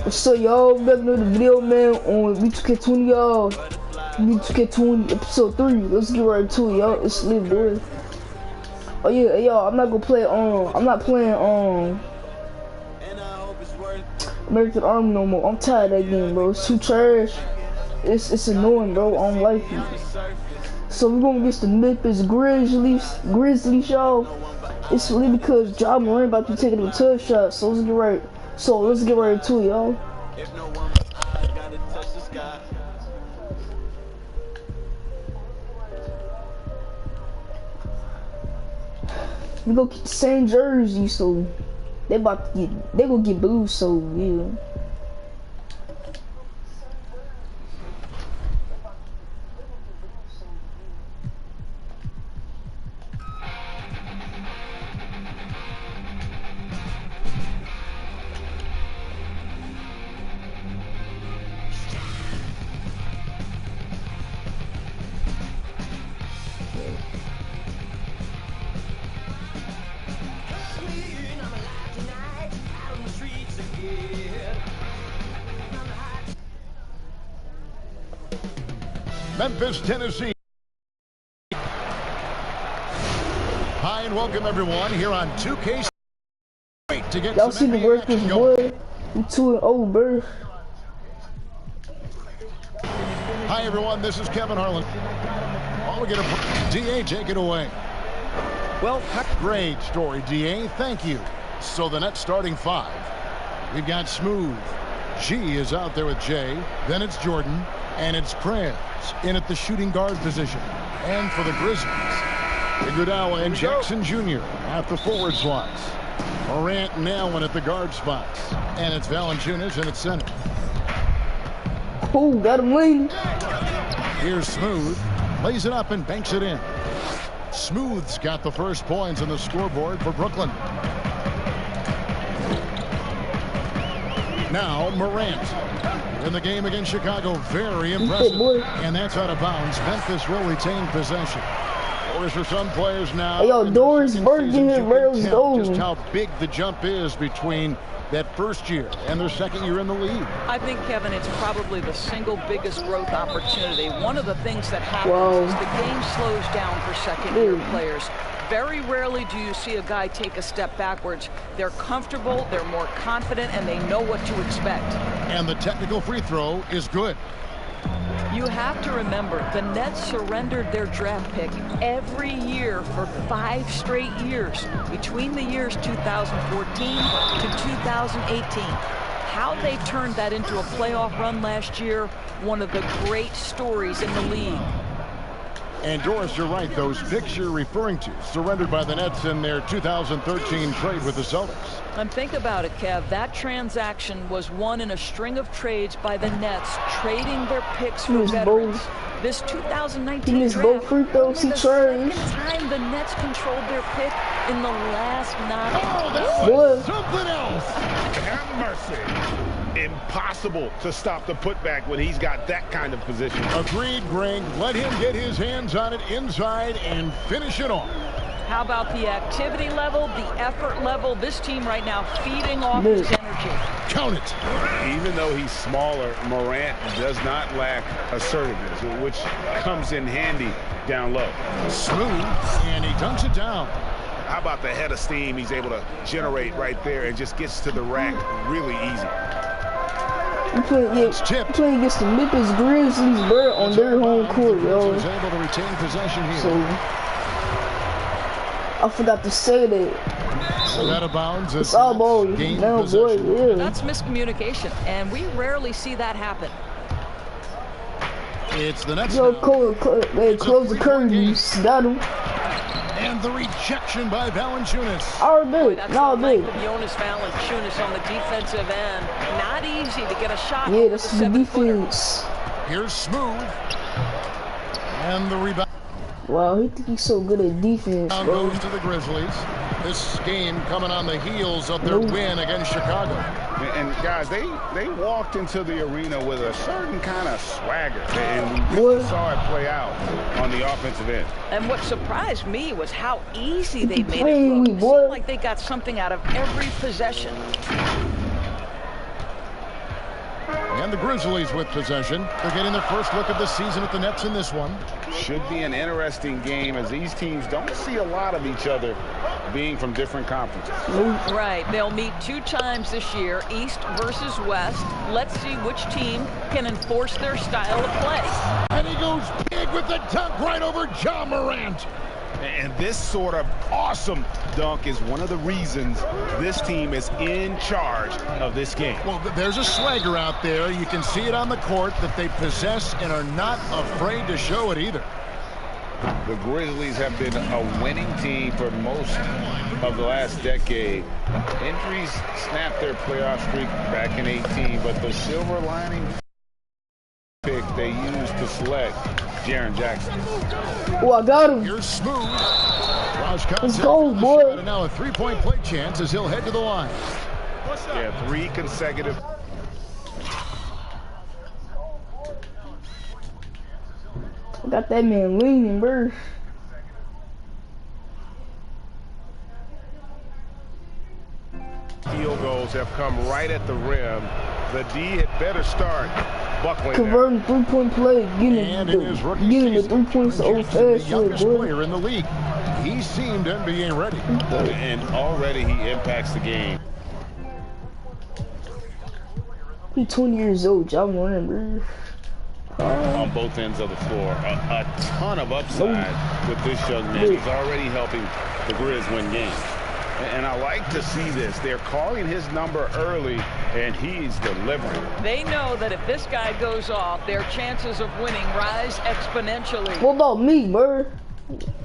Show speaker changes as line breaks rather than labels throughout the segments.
So y'all back to the video, man, on B2K20, y'all. B2K20 episode 3. Let's get right to it, y'all. It's lit, boy. Oh yeah, y'all. I'm not gonna play. I'm not playing. American Army no more. I'm tired of that game, bro. It's too trash. It's annoying, bro. I don't like it. So we're gonna get the Memphis Grizzlies, y'all. It's really because Ja Morant about to be taking a touch shot. So let's get right. To it, y'all. We gonna get the same jersey, so they gonna get booed, so yeah.
Memphis, Tennessee. Hi and welcome everyone here on 2K. Wait to get
y'all see the workers, boy. We 2-0, bro.
Hi everyone, this is Kevin Harlan. Oh, we get a DA, take it away. Well, great story, DA. Thank you. So the Nets starting 5. We've got Smooth. G is out there with Jay. Then it's Jordan. And it's Krabs in at the shooting guard position. And for the Grizzlies, Iguodala and Jackson Jr. at the forward slots. Morant and Allen at the guard spots. And it's Valanciunas in at center.
Oh, got him leaning.
Here's Smooth. Lays it up and banks it in. Smooth's got the first points on the scoreboard for Brooklyn. Now Morant. In the game against Chicago, very impressive. And that's out of bounds. Memphis will retain possession. Orders for some players now.
Hey, yo, Doris Bergen here, bro.
Just how big the jump is between that first year and their second year in the league.
I think, Kevin, it's probably the single biggest growth opportunity. One of the things that happens is the game slows down for second-year players. Very rarely do you see a guy take a step backwards. They're comfortable, they're more confident, and they know what to expect.
And the technical free throw is good.
You have to remember, the Nets surrendered their draft pick every year for 5 straight years, between the years 2014 to 2018. How they turned that into a playoff run last year, one of the great stories in the league.
And Doris, you're right. Those picks you're referring to, surrendered by the Nets in their 2013 trade with the Celtics.
And think about it, Kev. That transaction was one in a string of trades by the Nets, trading their picks for veterans. This 2019 draft, only the second time the Nets controlled their pick in the last 9.
Oh, that was something else.
Have mercy. Impossible to stop the putback when he's got that kind of position.
Agreed, Greg. Let him get his hands on it inside and finish it off.
How about the activity level, the effort level? This team right now feeding off his energy.
Count it.
Even though he's smaller, Morant does not lack assertiveness, which comes in handy down low.
Smooth, and he dunks it down.
How about the head of steam he's able to generate right there and just gets to the rack really easy.
We playing against the Memphis Grizzlies, bro, on their home court, yo.
Was able to retain possession here.
So I forgot to say that.
So out of bounds.
It's all ball now, boy. Yeah.
That's miscommunication, and we rarely see that happen.
It's the Nets.
Yo, close the curtains. Got him.
And the rejection by Valanciunas.
All good.
That's
no,
the length of Jonas Valanciunas on the defensive end. Not easy to get a shot.
Yeah, that's the defense.
Here's Smooth. And the rebound.
Wow, he think he's so good at defense, bro.
Goes to the Grizzlies. This game coming on the heels of their win against Chicago.
And guys, they walked into the arena with a certain kind of swagger, and we really saw it play out on the offensive end.
And what surprised me was how easy they made it look. It seemed like they got something out of every possession.
And the Grizzlies with possession. They're getting their first look of the season at the Nets in this one.
Should be an interesting game as these teams don't see a lot of each other being from different conferences.
Right. They'll meet 2 times this year, East versus West. Let's see which team can enforce their style of play.
And he goes big with the dunk right over Ja Morant.
And this sort of awesome dunk is one of the reasons this team is in charge of this game.
Well, there's a swagger out there. You can see it on the court that they possess and are not afraid to show it either.
The Grizzlies have been a winning team for most of the last decade. Injuries snapped their playoff streak back in 18, but the silver lining pick they used to select Jaren Jackson.
Oh, I got him.
Here's Smooth.
Let's go, boy.
And now a 3-point play chance as he'll head to the line.
Yeah, 3 consecutive.
I got that man leaning, bro.
Field goals have come right at the rim. The D had better start buckling.
Converting 3-point play, getting the 3 points so fast,
the youngest
boy.
player in the league. He seemed NBA ready.
And already he impacts the game.
He 20 years old, Ja Morant, bro.
On both ends of the floor. A ton of upside with this young man. He's already helping the Grizz win games. And I like to see this. They're calling his number early, and he's delivering.
They know that if this guy goes off, their chances of winning rise exponentially.
What about me, bro?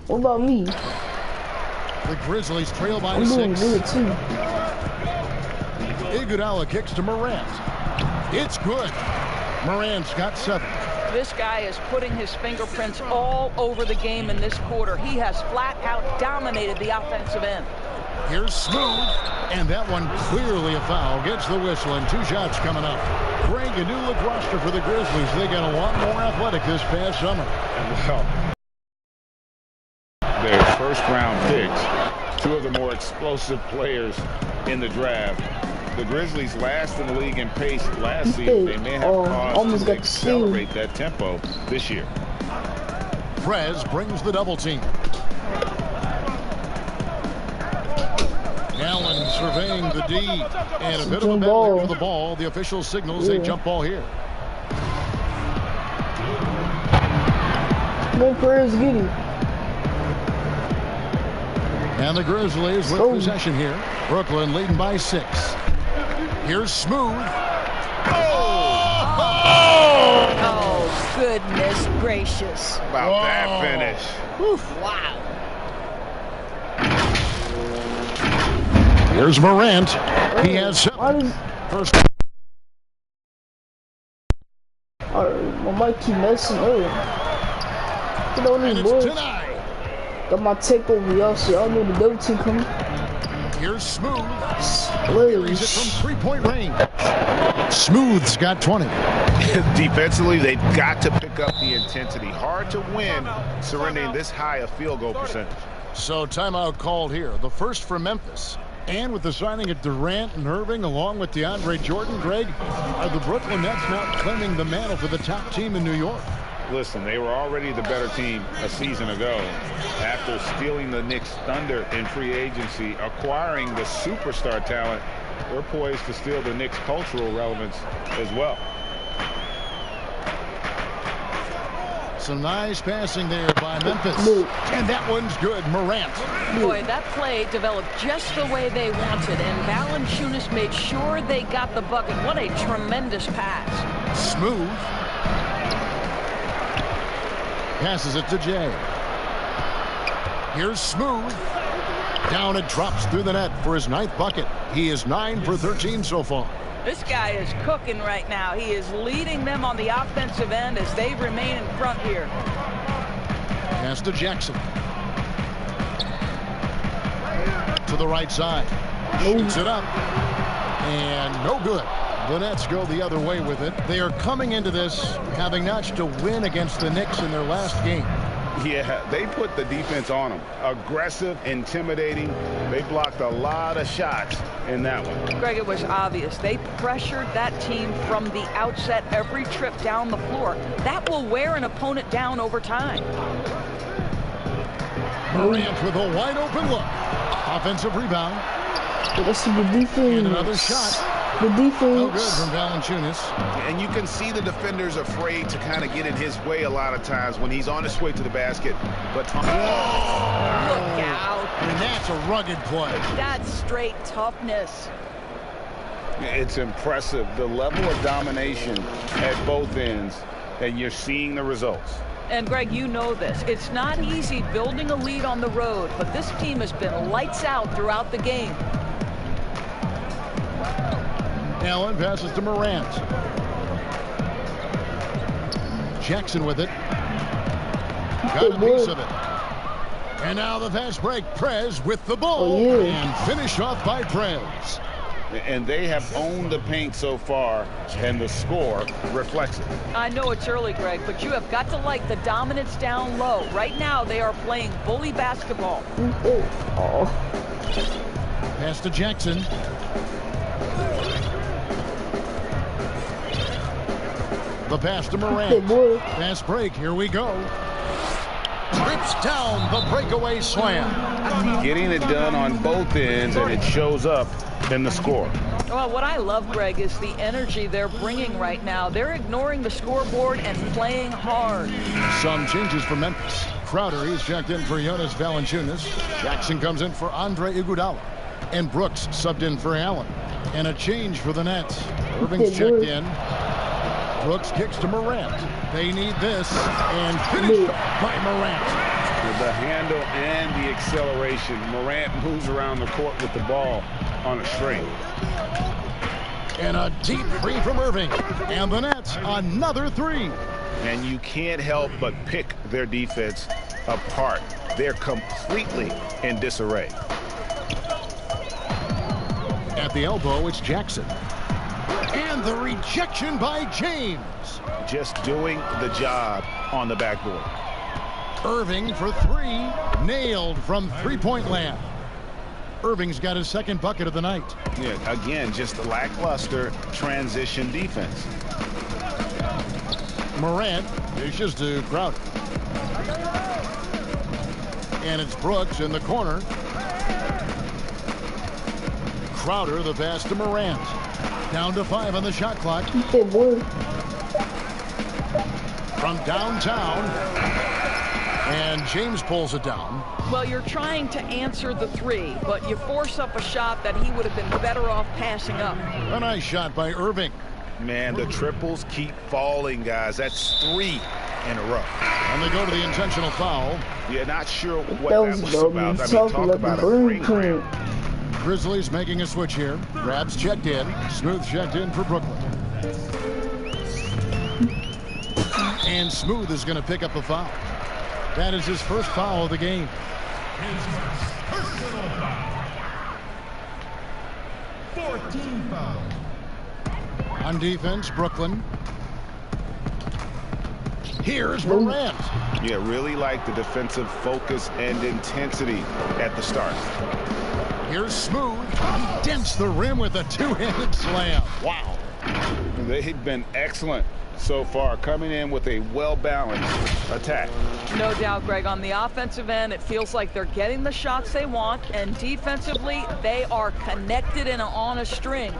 What about me?
The Grizzlies trail by
I'm doing
6.
good, too.
Iguodala kicks to Morant. It's good. Morant's got 7.
This guy is putting his fingerprints all over the game in this quarter. He has flat out dominated the offensive end.
Here's Smooth, and that one clearly a foul. Gets the whistle, and 2 shots coming up. Greg, a new look roster for the Grizzlies. They got a lot more athletic this past summer.
Well, their first-round picks, 2 of the more explosive players in the draft. The Grizzlies last in the league in pace last season. They may have cause to accelerate that tempo this year.
Prez brings the double team. Allen surveying the D, and a bit of a battle for the ball. The official signals a jump ball here.
No Prez, get it.
And the Grizzlies with possession here. Brooklyn leading by 6. Here's Smooth.
Oh, goodness gracious.
About that finish.
Oof, wow.
Here's Morant. He has 7. First.
My mic keep messing up. Get on
And
this,
it's
boy.
tonight.
Got my tape over y'all, so y'all know the double team coming.
Here's Smooth.
Please.
He's it from 3-point range. Smooth's got 20.
Defensively, they've got to pick up the intensity. Hard to win surrendering this high a field goal percentage.
So timeout called here. The first for Memphis. And with the signing of Durant and Irving along with DeAndre Jordan, Greg, are the Brooklyn Nets now claiming the mantle for the top team in New York?
Listen, they were already the better team a season ago. After stealing the Knicks' thunder in free agency, acquiring the superstar talent, they're poised to steal the Knicks' cultural relevance as well.
Some nice passing there by Memphis. And that one's good. Morant.
Boy, that play developed just the way they wanted, and Valanciunas made sure they got the bucket. What a tremendous pass.
Smooth. Passes it to Jay. Here's Smooth. Down it drops through the net for his 9th bucket. He is 9 for 13 so far.
This guy is cooking right now. He is leading them on the offensive end as they remain in front here.
Pass to Jackson. To the right side. Shoots it up. And no good. The Nets go the other way with it. They are coming into this having notched a win against the Knicks in their last game.
Yeah, they put the defense on them. Aggressive, intimidating. They blocked a lot of shots in that one.
Greg, it was obvious. They pressured that team from the outset every trip down the floor. That will wear an opponent down over time.
Morant with a wide open look. Offensive rebound.
That's the defense.
And another shot.
The defense.
No good from Valanciunas.
And you can see the defender's afraid to kind of get in his way a lot of times when he's on his way to the basket. But
Look out.
And that's a rugged play.
That's straight toughness.
it's impressive, the level of domination at both ends, and you're seeing the results.
And Greg, you know this. It's not easy building a lead on the road, but this team has been lights out throughout the game.
Allen passes to Morant. Jackson with it. Got a piece of it. And now the fast break. Prez with the ball. And finish off by Prez.
And they have owned the paint so far, and the score reflects it.
I know it's early, Greg, but you have got to like the dominance down low. Right now, they are playing bully basketball.
Pass to Jackson. The pass to Morant. Fast break. Here we go. Trips down the breakaway slam.
Getting it done on both ends, and it shows up in the score.
Well, what I love, Greg, is the energy they're bringing right now. They're ignoring the scoreboard and playing hard.
Some changes for Memphis. Crowder is checked in for Jonas Valanciunas. Jackson comes in for Andre Iguodala. And Brooks subbed in for Allen. And a change for the Nets. Irving's checked in. Brooks kicks to Morant. They need this. And finished by Morant.
With the handle and the acceleration, Morant moves around the court with the ball on a string.
And a deep three from Irving. And the Nets, another three.
And you can't help but pick their defense apart. They're completely in disarray.
At the elbow, it's Jackson. And the rejection by James.
Just doing the job on the backboard.
Irving for three. Nailed from three-point land. Irving's got his second bucket of the night.
Yeah, again, just the lackluster transition defense.
Morant dishes to Crowder. And it's Brooks in the corner. Crowder, the pass to Morant. Down to 5 on the shot clock. From downtown. And James pulls it down.
Well, you're trying to answer the three, but you force up a shot that he would have been better off passing up.
A nice shot by Irving.
Man, the triples keep falling, guys. That's 3 in a row.
And they go to the intentional foul.
Yeah, not sure what that was about. I mean, talk about a brain cramp.
Grizzlies making a switch here. Rabs checked in. Smooth checked in for Brooklyn. And Smooth is going to pick up a foul. That is his first foul of the game.
His first personal foul. 14 fouls.
On defense, Brooklyn. Here's Morant.
Yeah, really like the defensive focus and intensity at the start.
Here's Smooth. He dents the rim with a two-handed slam. Wow.
They've been excellent so far, coming in with a well-balanced attack.
No doubt, Greg. On the offensive end, it feels like they're getting the shots they want, and defensively, they are connected and on a string.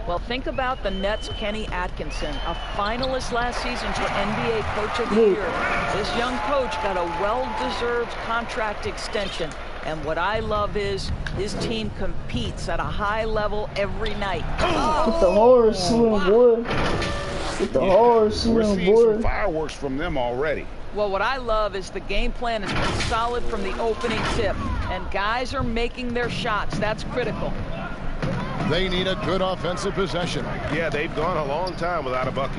Well, think about the Nets' Kenny Atkinson, a finalist last season for NBA Coach of the Year. This young coach got a well-deserved contract extension. And what I love is his team competes at a high level every night.
With the hard swim, boy. With the hard swim, boy.
We're seeing some fireworks from them already.
Well, what I love is the game plan has been solid from the opening tip. And guys are making their shots. That's critical.
They need a good offensive possession.
Yeah, they've gone a long time without a bucket.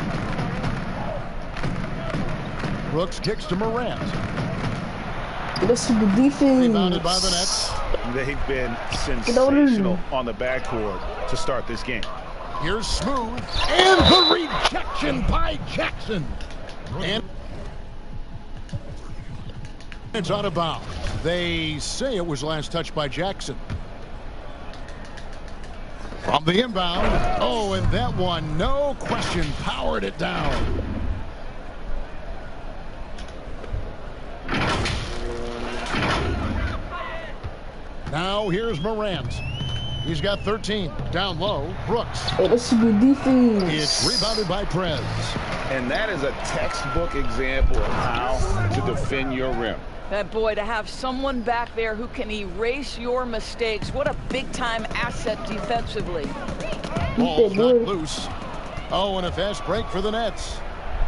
Brooks kicks to Morant.
Listen to the defense.
Rebounded by the Nets.
They've been sensational on the backcourt to start this game.
Here's Smooth. And the rejection by Jackson. And It's out of bounds. They say it was last touched by Jackson. From the inbound. Oh, and that one, no question, powered it down. Now here's Morant. He's got 13. Down low, Brooks.
Hey, that's a good defense.
It's rebounded by Prez.
And that is a textbook example of how to defend your rim.
That boy, to have someone back there who can erase your mistakes, what a big-time asset defensively.
Ball's not loose. Oh, and a fast break for the Nets.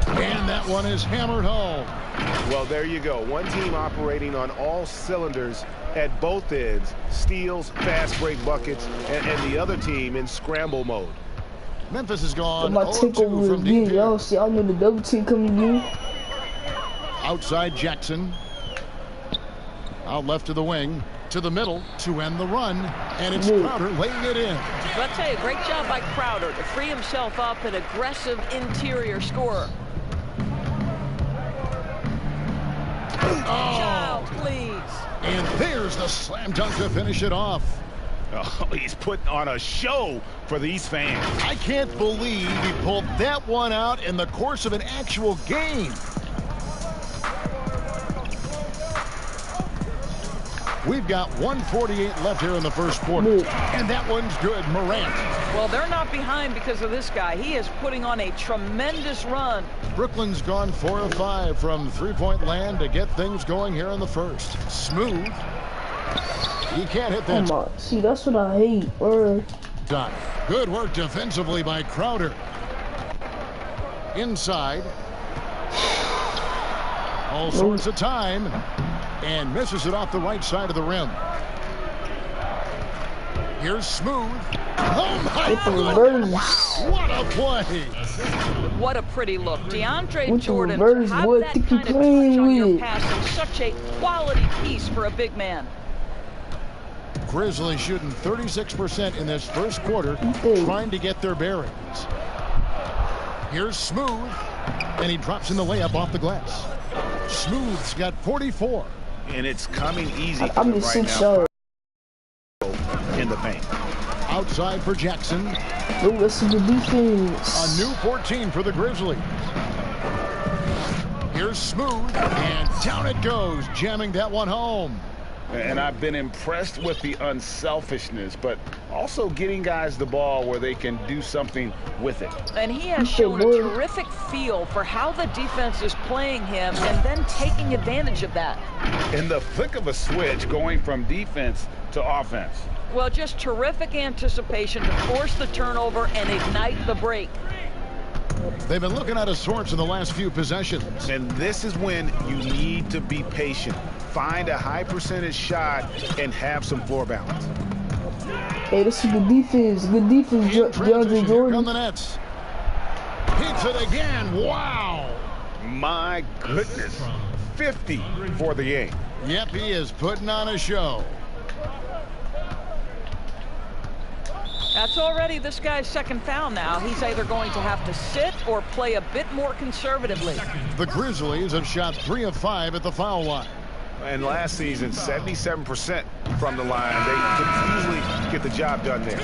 And that one is hammered home.
Well, there you go. One team operating on all cylinders at both ends. Steals, fast break buckets, and the other team in scramble mode.
Memphis is gone.
My takeover
from
again,
deep
y'all.
here.
See, I know the double team coming in.
Outside Jackson. Out left to the wing. To the middle to end the run. And it's Crowder laying it in.
But I'll tell you, great job by Crowder to free himself up, an aggressive interior scorer. Child, please.
And there's the slam dunk to finish it off.
Oh, he's putting on a show for these fans.
I can't believe he pulled that one out in the course of an actual game. We've got 1:48 left here in the first quarter. And that one's good. Morant.
Well, they're not behind because of this guy. He is putting on a tremendous run.
Brooklyn's gone 4 of 5 from three-point land to get things going here in the first. Smooth. He can't hit that.
Oh my, see, that's what I hate, bro.
Done. Good work defensively by Crowder. Inside. All sorts of time. And misses it off the right side of the rim. Here's Smooth. Oh my goodness. What a play.
What a pretty look. DeAndre Jordan,
reverse,
to have
boy,
that
think you
kind of touch
playing
on your
with.
passing, such a quality piece for a big man.
Grizzlies shooting 36% in this first quarter, trying to get their bearings. Here's Smooth, and he drops in the layup off the glass. Smooth's got 44.
And it's coming easy for
I'm
them
just
right
6
now
yards.
in the paint.
Outside for Jackson.
No, that's a good defense.
A new 14 for the Grizzlies. Here's Smooth, and down it goes, jamming that one home.
And I've been impressed with the unselfishness, but also getting guys the ball where they can do something with it.
And he has shown a terrific feel for how the defense is playing him and then taking advantage of that.
In the flick of a switch, going from defense to offense.
Well, just terrific anticipation to force the turnover and ignite the break.
They've been looking out of sorts in the last few possessions.
And this is when you need to be patient. Find a high percentage shot and have some floor balance.
Hey, this is good defense. Good defense, DeAndre
Here come
Jordan.
the Nets. Hits it again. Wow.
My goodness. 50 for the game.
Yep, he is putting on a show.
That's already this guy's second foul now. He's either going to have to sit or play a bit more conservatively.
The Grizzlies have shot 3 of 5 at the foul line.
And last season, 77% from the line. They could easily get the job done there.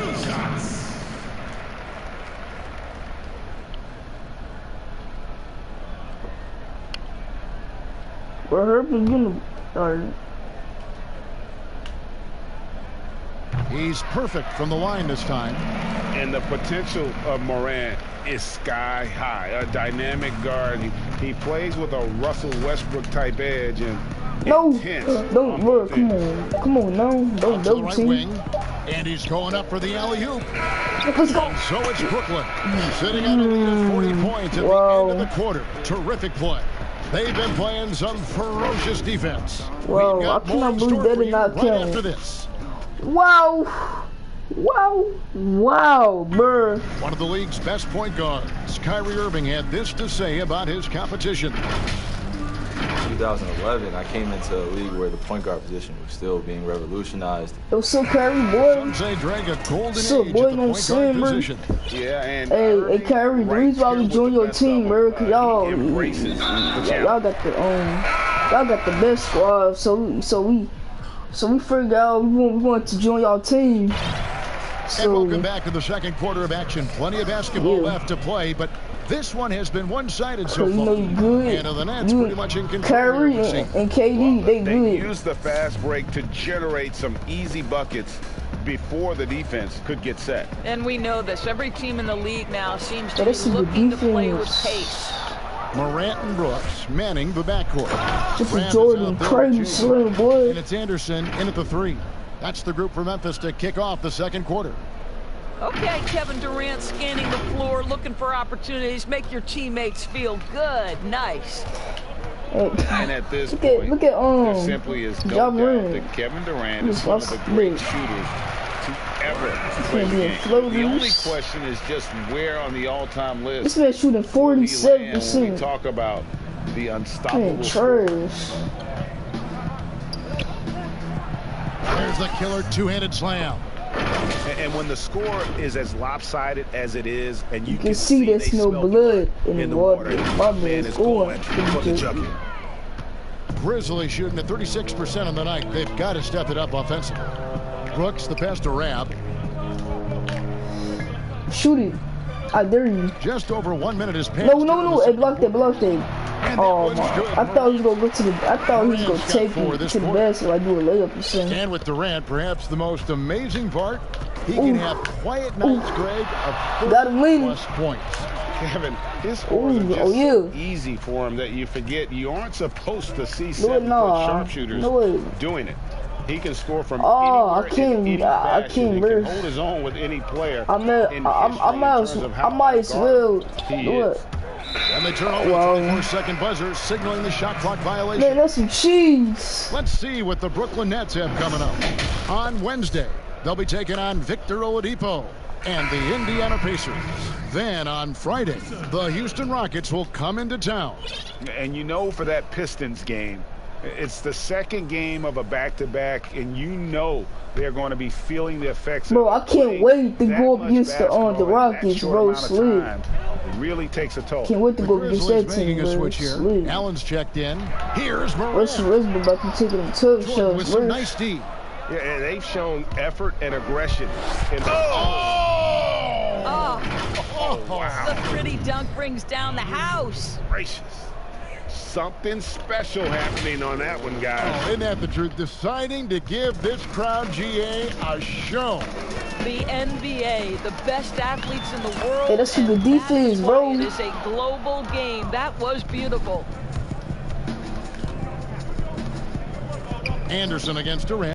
We're hurting again. Sorry.
He's perfect from the line this time.
And the potential of Morant is sky high. A dynamic guard. He plays with a Russell Westbrook type edge and intense.
Don't work. Come on. Come on now. Don't
To the
double
right
team.
wing. And he's going up for the alley-oop.
Let's go.
So it's Brooklyn sitting at a lead of 40 points at the end of the quarter. Terrific play. They've been playing some ferocious defense.
Wow,
We've got
I cannot
more in
believe
store
that
for
did
you
not
right
count.
after this.
Wow. Wow. Wow, bruh.
One of the league's best point guards, Kyrie Irving, had this to say about his competition.
2011, I came into a league where the point guard position was still being revolutionized.
Yo, so Kyrie, boy.
Some say drag a golden
So,
age
boy,
at the
don't
point
say,
guard
man.
position.
Yeah, and
Hey, Kyrie, the reason why we joined your team, bro, cause y'all,
embraces the
y'all got the Y'all got the best squad, so we figured out we want to join y'all team. So,
and welcome back to the second quarter of action. Plenty of basketball left to play, but this one has been one-sided so far.
You good.
And the Nets pretty much in control.
Kyrie and KD, they good.
They used the fast break to generate some easy buckets before the defense could get set.
And we know this. Every team in the league now seems to be looking to play with pace.
Morant and Brooks manning the backcourt.
Just Jordan, crazy slim boy.
And it's Anderson in at the 3. That's the group for Memphis to kick off the second quarter.
Okay, Kevin Durant scanning the floor, looking for opportunities. Make your teammates feel good. Nice.
And at this point,
look at
there simply is no doubt that Kevin Durant is one of the great shooters to ever play the game. The only question is just where on the all-time list.
This man shooting 47%.
When we talk about the unstoppable.
Trash.
There's the killer two-handed slam.
And when the score is as lopsided as it is, and you
can see there's no blood in the water, my man is going
for the bucket.
Grizzlies shooting at 36% on the night. They've got to step it up offensively. Brooks, the pass to Rab.
Shoot it. I dare you.
Just over 1 minute is passed.
No. It blocked it. Oh my. I thought he was going to go to the, I thought he was going to take it to the basket, like do a layup or something.
And with Durant, perhaps the most amazing part, he can have quiet nights, Greg, of 40+ points.
Kevin, his scores are just so easy for him that you forget you aren't supposed to see 7-foot sharpshooters doing it. He can score from anywhere in any fashion. He can hold his own with any player.
I might as well do it.
And they turn over the 24-second buzzer, signaling the shot clock violation.
Man, that's some cheese.
Let's see what the Brooklyn Nets have coming up. On Wednesday, they'll be taking on Victor Oladipo and the Indiana Pacers. Then on Friday, the Houston Rockets will come into town.
And you know, for that Pistons game, it's the second game of a back-to-back, and you know they're going to be feeling the effects.
Bro, I can't wait to go up against the Rockets, bro. Slick.
It really takes a toll.
Can't wait to go against that team,
a switch here.
Slick.
Allen's checked in. Here's Morant.
Westbrook about to take them tough shots.
With some nice D.
Yeah, they've shown effort and aggression.
Wow. The pretty dunk brings down the house.
Gracious. Something special happening on that one, guys.
Oh, isn't that the truth? Deciding to give this crowd, GA, a show.
The NBA, the best athletes in the world.
Hey, that's some good defense, bro.
It is a global game. That was beautiful.
Anderson against Durant.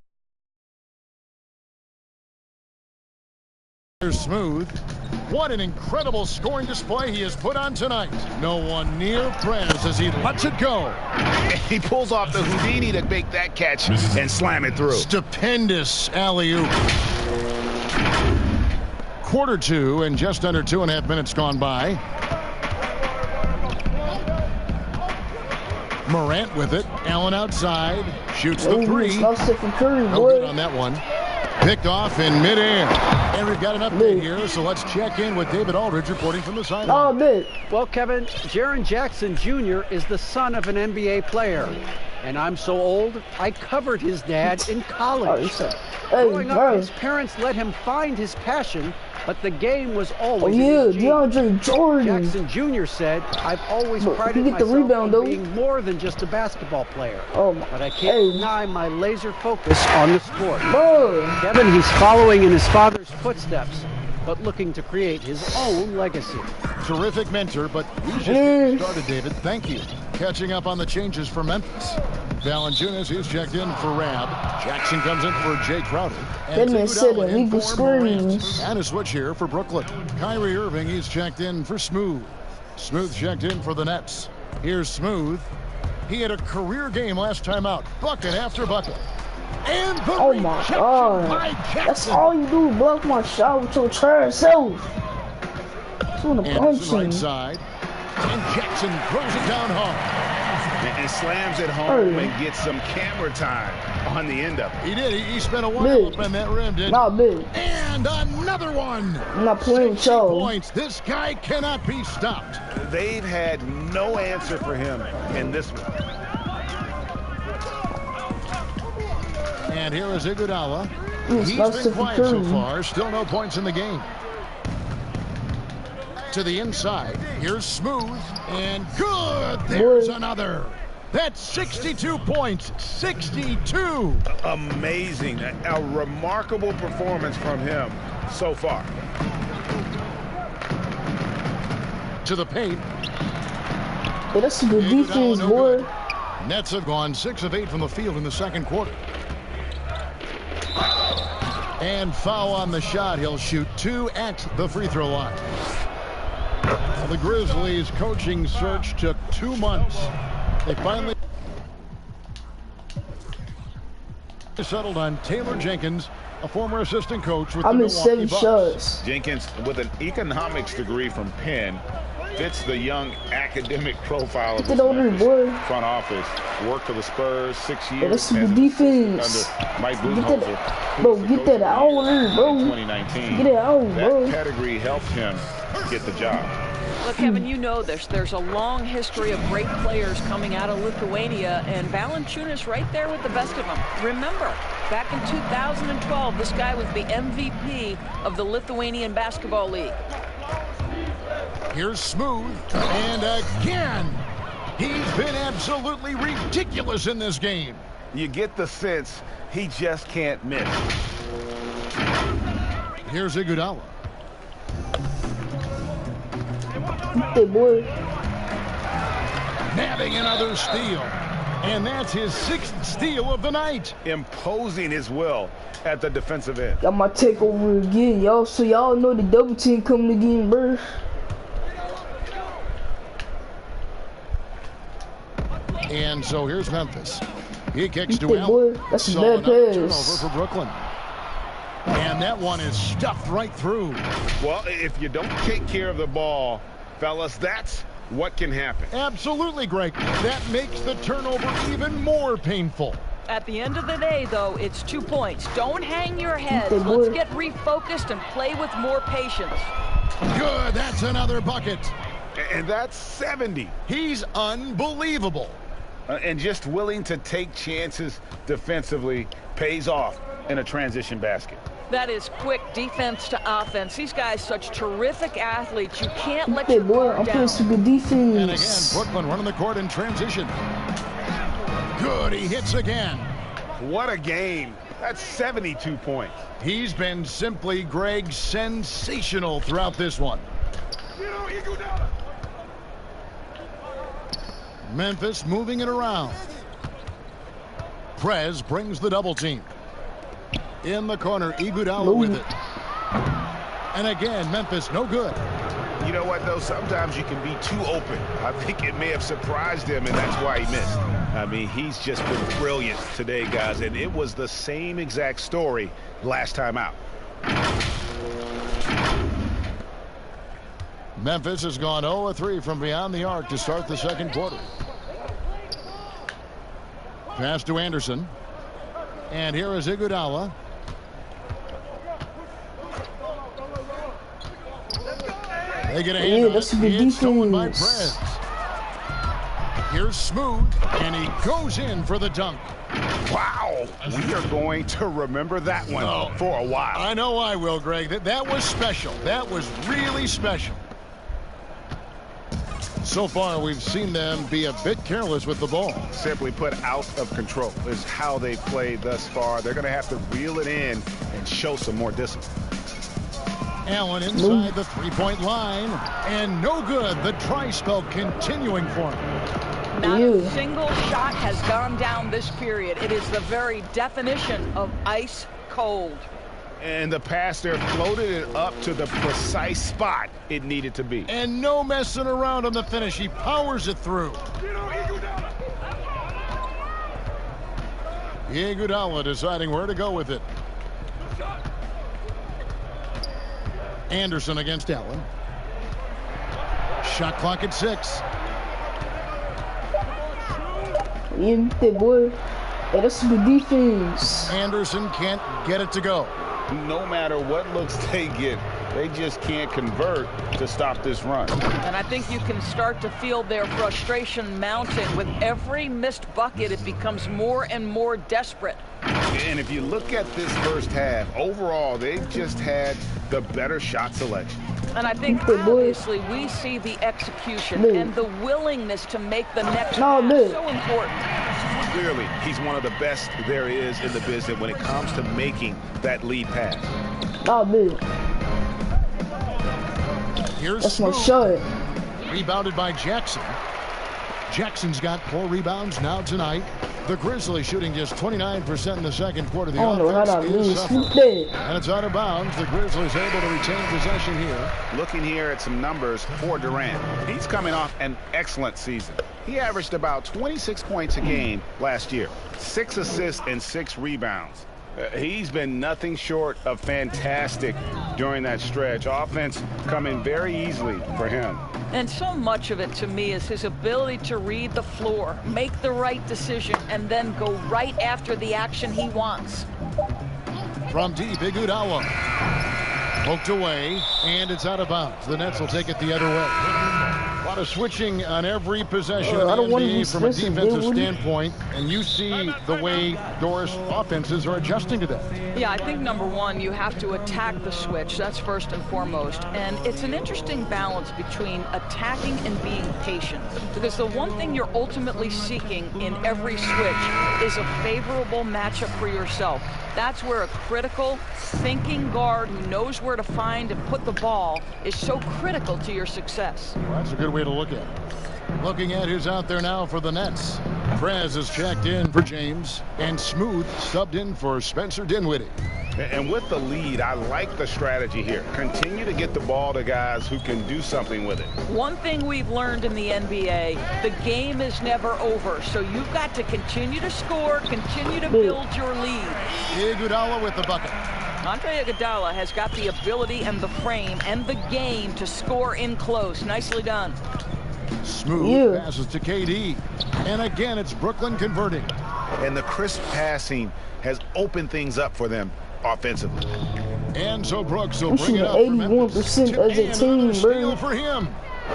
Smooth. What an incredible scoring display he has put on tonight. No one near Prez as he lets it go.
He pulls off the Houdini to make that catch and slam it through.
Stupendous alley-oop. Quarter 2 and just under 2.5 minutes gone by. Morant with it. Allen outside. Shoots the 3.
No
good on that one. Picked off in midair. And we've got an update here, so let's check in with David Aldridge reporting from the sideline.
Well, Kevin, Jaren Jackson Jr. is the son of an NBA player. And I'm so old, I covered his dad in college. Growing up, his parents let him find his passion, but the game was always
DeAndre Jordan.
Jackson Jr. said, I've always prided myself on being more than just a basketball player. But I can't deny my laser focus on the sport. Kevin, he's following in his father's footsteps, but looking to create his own legacy.
Terrific mentor, but we just getting started, David. Thank you. Catching up on the changes for Memphis. Valanciunas, who's checked in for Rab. Jackson comes in for Jay Crowder. And a switch here for Brooklyn. Kyrie Irving, he's checked in for Smooth. Smooth checked in for the Nets. Here's Smooth. He had a career game last time out. Bucket after bucket. And the
my God. That's all you do, block my shot with your trash self.
Anderson right side. And Jackson throws it down hard.
And slams it home and gets some camera time on the end of it.
He did. He spent a while up on that rim, didn't he?
Not big.
And another one.
I'm not playing
points. This guy cannot be stopped.
They've had no answer for him in this one.
And here is Iguodala. He's been quiet so far. Still no points in the game. To the inside. Here's Smooth. And good. There's another. That's 62 points. 62.
Amazing. A remarkable performance from him so far.
To the paint.
Hey, that's a good defense, boy.
Nets have gone 6 of 8 from the field in the second quarter. And foul on the shot. He'll shoot 2 at the free throw line. Well, the Grizzlies' coaching search took 2 months. They finally settled on Taylor Jenkins, a former assistant coach with the Milwaukee Bucks.
Jenkins, with an economics degree from Penn, fits the young academic profile of the front office. Worked for the Spurs 6 years.
That's good defense.
Under Mike Budenholzer.
Bro, get that out, bro.
2019.
Get it out, bro.
That pedigree helped him get the job.
Look, Kevin, you know this. There's a long history of great players coming out of Lithuania, and Valanciunas right there with the best of them. Remember, back in 2012, this guy was the MVP of the Lithuanian Basketball League.
Here's Smooth, and again, he's been absolutely ridiculous in this game.
You get the sense he just can't miss.
Here's Iguodala.
Hey, boy.
Nabbing another steal. And that's his 6th steal of the night.
Imposing his will at the defensive end.
Got my takeover again, y'all. So y'all know the double team coming again, bro.
And so here's Memphis. He kicks to Allen.
That's a
so
bad pass.
Turnover for Brooklyn. And that one is stuffed right through.
Well, if you don't take care of the ball, fellas, that's what can happen.
Absolutely, Greg. That makes the turnover even more painful.
At the end of the day, though, it's 2 points. Don't hang your heads. Let's get refocused and play with more patience.
Good. That's another bucket.
And that's 70.
He's unbelievable.
And just willing to take chances defensively pays off in a transition basket.
That is quick defense to offense. These guys such terrific athletes. You can't let your guard down.
I'm playing some good defense.
And again, Brooklyn running the court in transition. Good, he hits again.
What a game. That's 72 points.
He's been simply, Greg, sensational throughout this one. Memphis moving it around. Prez brings the double team. In the corner, Iguodala with it. And again, Memphis, no good.
You know what, though? Sometimes you can be too open. I think it may have surprised him, and that's why he missed. I mean, he's just been brilliant today, guys, and it was the same exact story last time out.
Memphis has gone 0-3 from beyond the arc to start the second quarter. Pass to Anderson. And here is Iguodala. They get a hand
that's a good defense.
Stolen by Prez. Here's Smooth, and he goes in for the dunk.
Wow, we are going to remember that one for a while.
I know I will, Greg. That was special. That was really special. So far, we've seen them be a bit careless with the ball.
Simply put, out of control is how they played thus far. They're going to have to reel it in and show some more discipline.
Allen inside the three-point line, and no good. The try spell continuing for him.
Not a single shot has gone down this period. It is the very definition of ice cold.
And the pass there floated it up to the precise spot it needed to be.
And no messing around on the finish. He powers it through. Iguodala deciding where to go with it. Anderson against Allen. Shot clock at 6.
Boy. Hey, that's good defense.
Anderson can't get it to go.
No matter what looks they get, they just can't convert to stop this run.
And I think you can start to feel their frustration mounting. With every missed bucket, it becomes more and more desperate.
And if you look at this first half, overall, they've just had the better shot selection.
And I think, obviously, we see the execution and the willingness to make the next pass so important.
Clearly, he's one of the best there is in the business when it comes to making that lead pass.
Here's
that's my shot.
Rebounded by Jackson. Jackson's got 4 rebounds now tonight. The Grizzlies shooting just 29% in the second quarter. The offense is suffering. And it's out of bounds. The Grizzlies able to retain possession here.
Looking here at some numbers for Durant. He's coming off an excellent season. He averaged about 26 points a game last year. 6 assists and 6 rebounds. He's been nothing short of fantastic during that stretch. Offense coming very easily for him.
And so much of it, to me, is his ability to read the floor, make the right decision, and then go right after the action he wants.
From deep, Iguodala. Poked away, and it's out of bounds. The Nets will take it the other way. A lot of switching on every possession in the NBA from a defensive standpoint, and you see the way Doris offenses are adjusting to that.
Yeah, I think number one, you have to attack the switch. That's first and foremost. And it's an interesting balance between attacking and being patient. Because the one thing you're ultimately seeking in every switch is a favorable matchup for yourself. That's where a critical, thinking guard who knows where to find and put the ball is so critical to your success.
Well, that's a good way to look at it. Looking at who's out there now for the Nets. Prez is checked in for James, and Smooth subbed in for Spencer Dinwiddie.
And with the lead, I like the strategy here. Continue to get the ball to guys who can do something with it.
One thing we've learned in the NBA, the game is never over. So you've got to continue to score, continue to build your lead.
Iguodala with the bucket.
Andre Iguodala has got the ability and the frame and the game to score in close. Nicely done.
Smooth passes to KD. And again, it's Brooklyn converting.
And the crisp passing has opened things up for them offensively.
And so Brooks will bring it up
81% as a team, bro.
For him.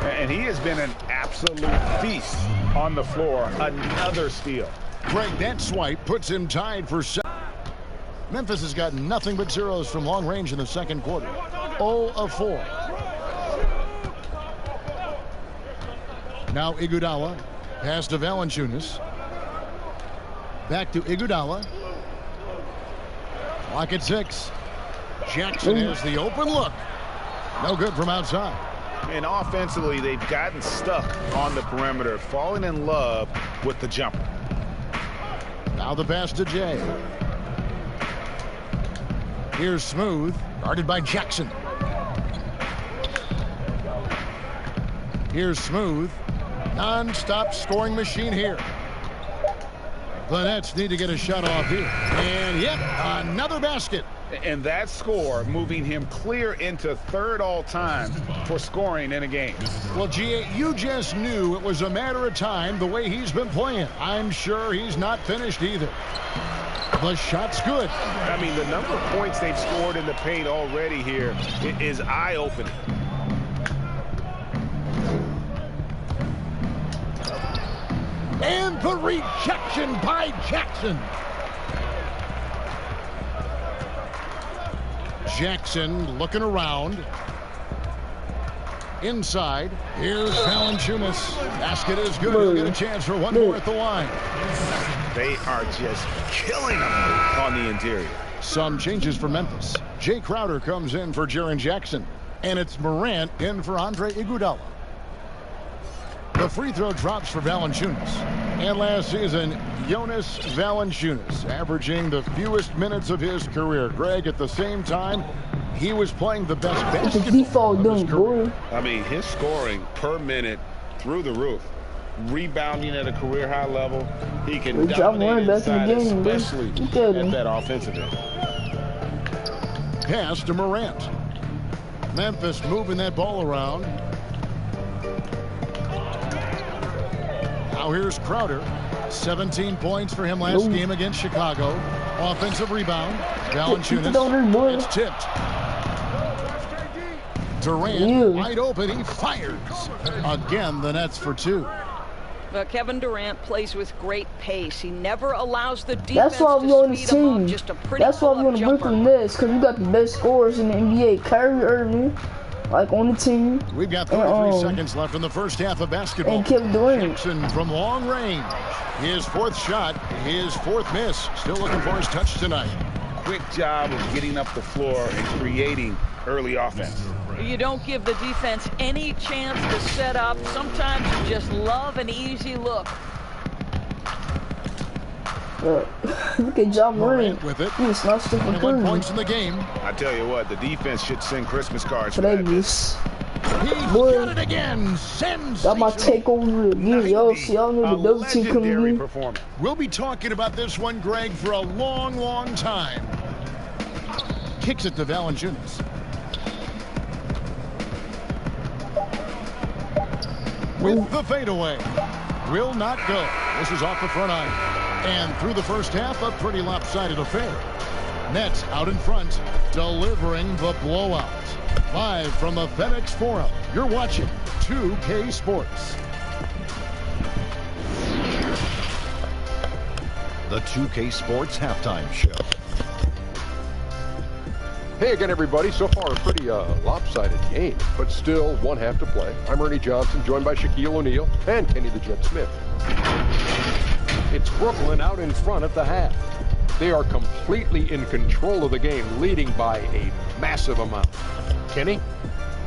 And he has been an absolute feast on the floor. Another steal.
Greg, that swipe puts him tied for second. Memphis has got nothing but zeros from long range in the second quarter. 0 of 4. Now Iguodala. Pass to Valanciunas. Back to Iguodala. Clock at 6. Jackson has the open look. No good from outside.
And offensively, they've gotten stuck on the perimeter, falling in love with the jumper.
Now the pass to Jay. Here's Smooth, guarded by Jackson. Here's Smooth. Non-stop scoring machine here. The Nets need to get a shot off here. And yep, another basket.
And that score moving him clear into third all-time for scoring in a game.
Well, G.A., you just knew it was a matter of time the way he's been playing. I'm sure he's not finished either. The shot's good.
I mean, the number of points they've scored in the paint already here is eye-opening.
And the rejection by Jackson. Jackson looking around. Inside. Here's Valanciunas. Basket is good. He'll get a chance for one more at the line.
They are just killing them on the interior.
Some changes for Memphis. Jay Crowder comes in for Jaren Jackson. And it's Morant in for Andre Iguodala. The free throw drops for Valanciunas. And last season, Jonas Valanciunas averaging the fewest minutes of his career. Greg, at the same time, he was playing the best basketball of his career.
I mean, his scoring per minute through the roof. Rebounding at a career high level. He can dominate inside, especially at that offensive end.
Pass to Morant. Memphis moving that ball around. Now here's Crowder. 17 points for him last game against Chicago. Offensive rebound. Valanciunas. It's tipped. Durant wide open. He fires. Again, the Nets for 2.
Kevin Durant plays with great pace. He never allows the defense
That's why we on this team.
Just a pretty
That's why we want to break from this, because we got the best scorers in the NBA. Kyrie Irving, like, on the team.
We've got 33 seconds left in the first half of basketball.
And Kevin Durant.
Jackson from long range. His fourth shot, his fourth miss. Still looking for his touch tonight.
Quick job of getting up the floor and creating early offense.
You don't give the defense any chance to set up. Sometimes you just love an easy look.
Look at Ja Morant
with it.
He's not sticking
21 points in the game.
I tell you what, the defense should send Christmas cards for
that.
He's got it again.
Got my takeover again, yo. See, y'all know the double team coming in.
We'll be talking about this one, Greg, for a long, long time. Kicks it to Valanciunas. With the fadeaway. Will not go. This is off the front iron. And through the first half, a pretty lopsided affair. Nets out in front, delivering the blowout. Live from the FedEx Forum, you're watching 2K Sports. The 2K Sports Halftime Show.
Hey again, everybody. So far, a pretty lopsided game, but still one half to play. I'm Ernie Johnson, joined by Shaquille O'Neal and Kenny the Jet Smith. It's Brooklyn out in front at the half. They are completely in control of the game, leading by a massive amount. Kenny?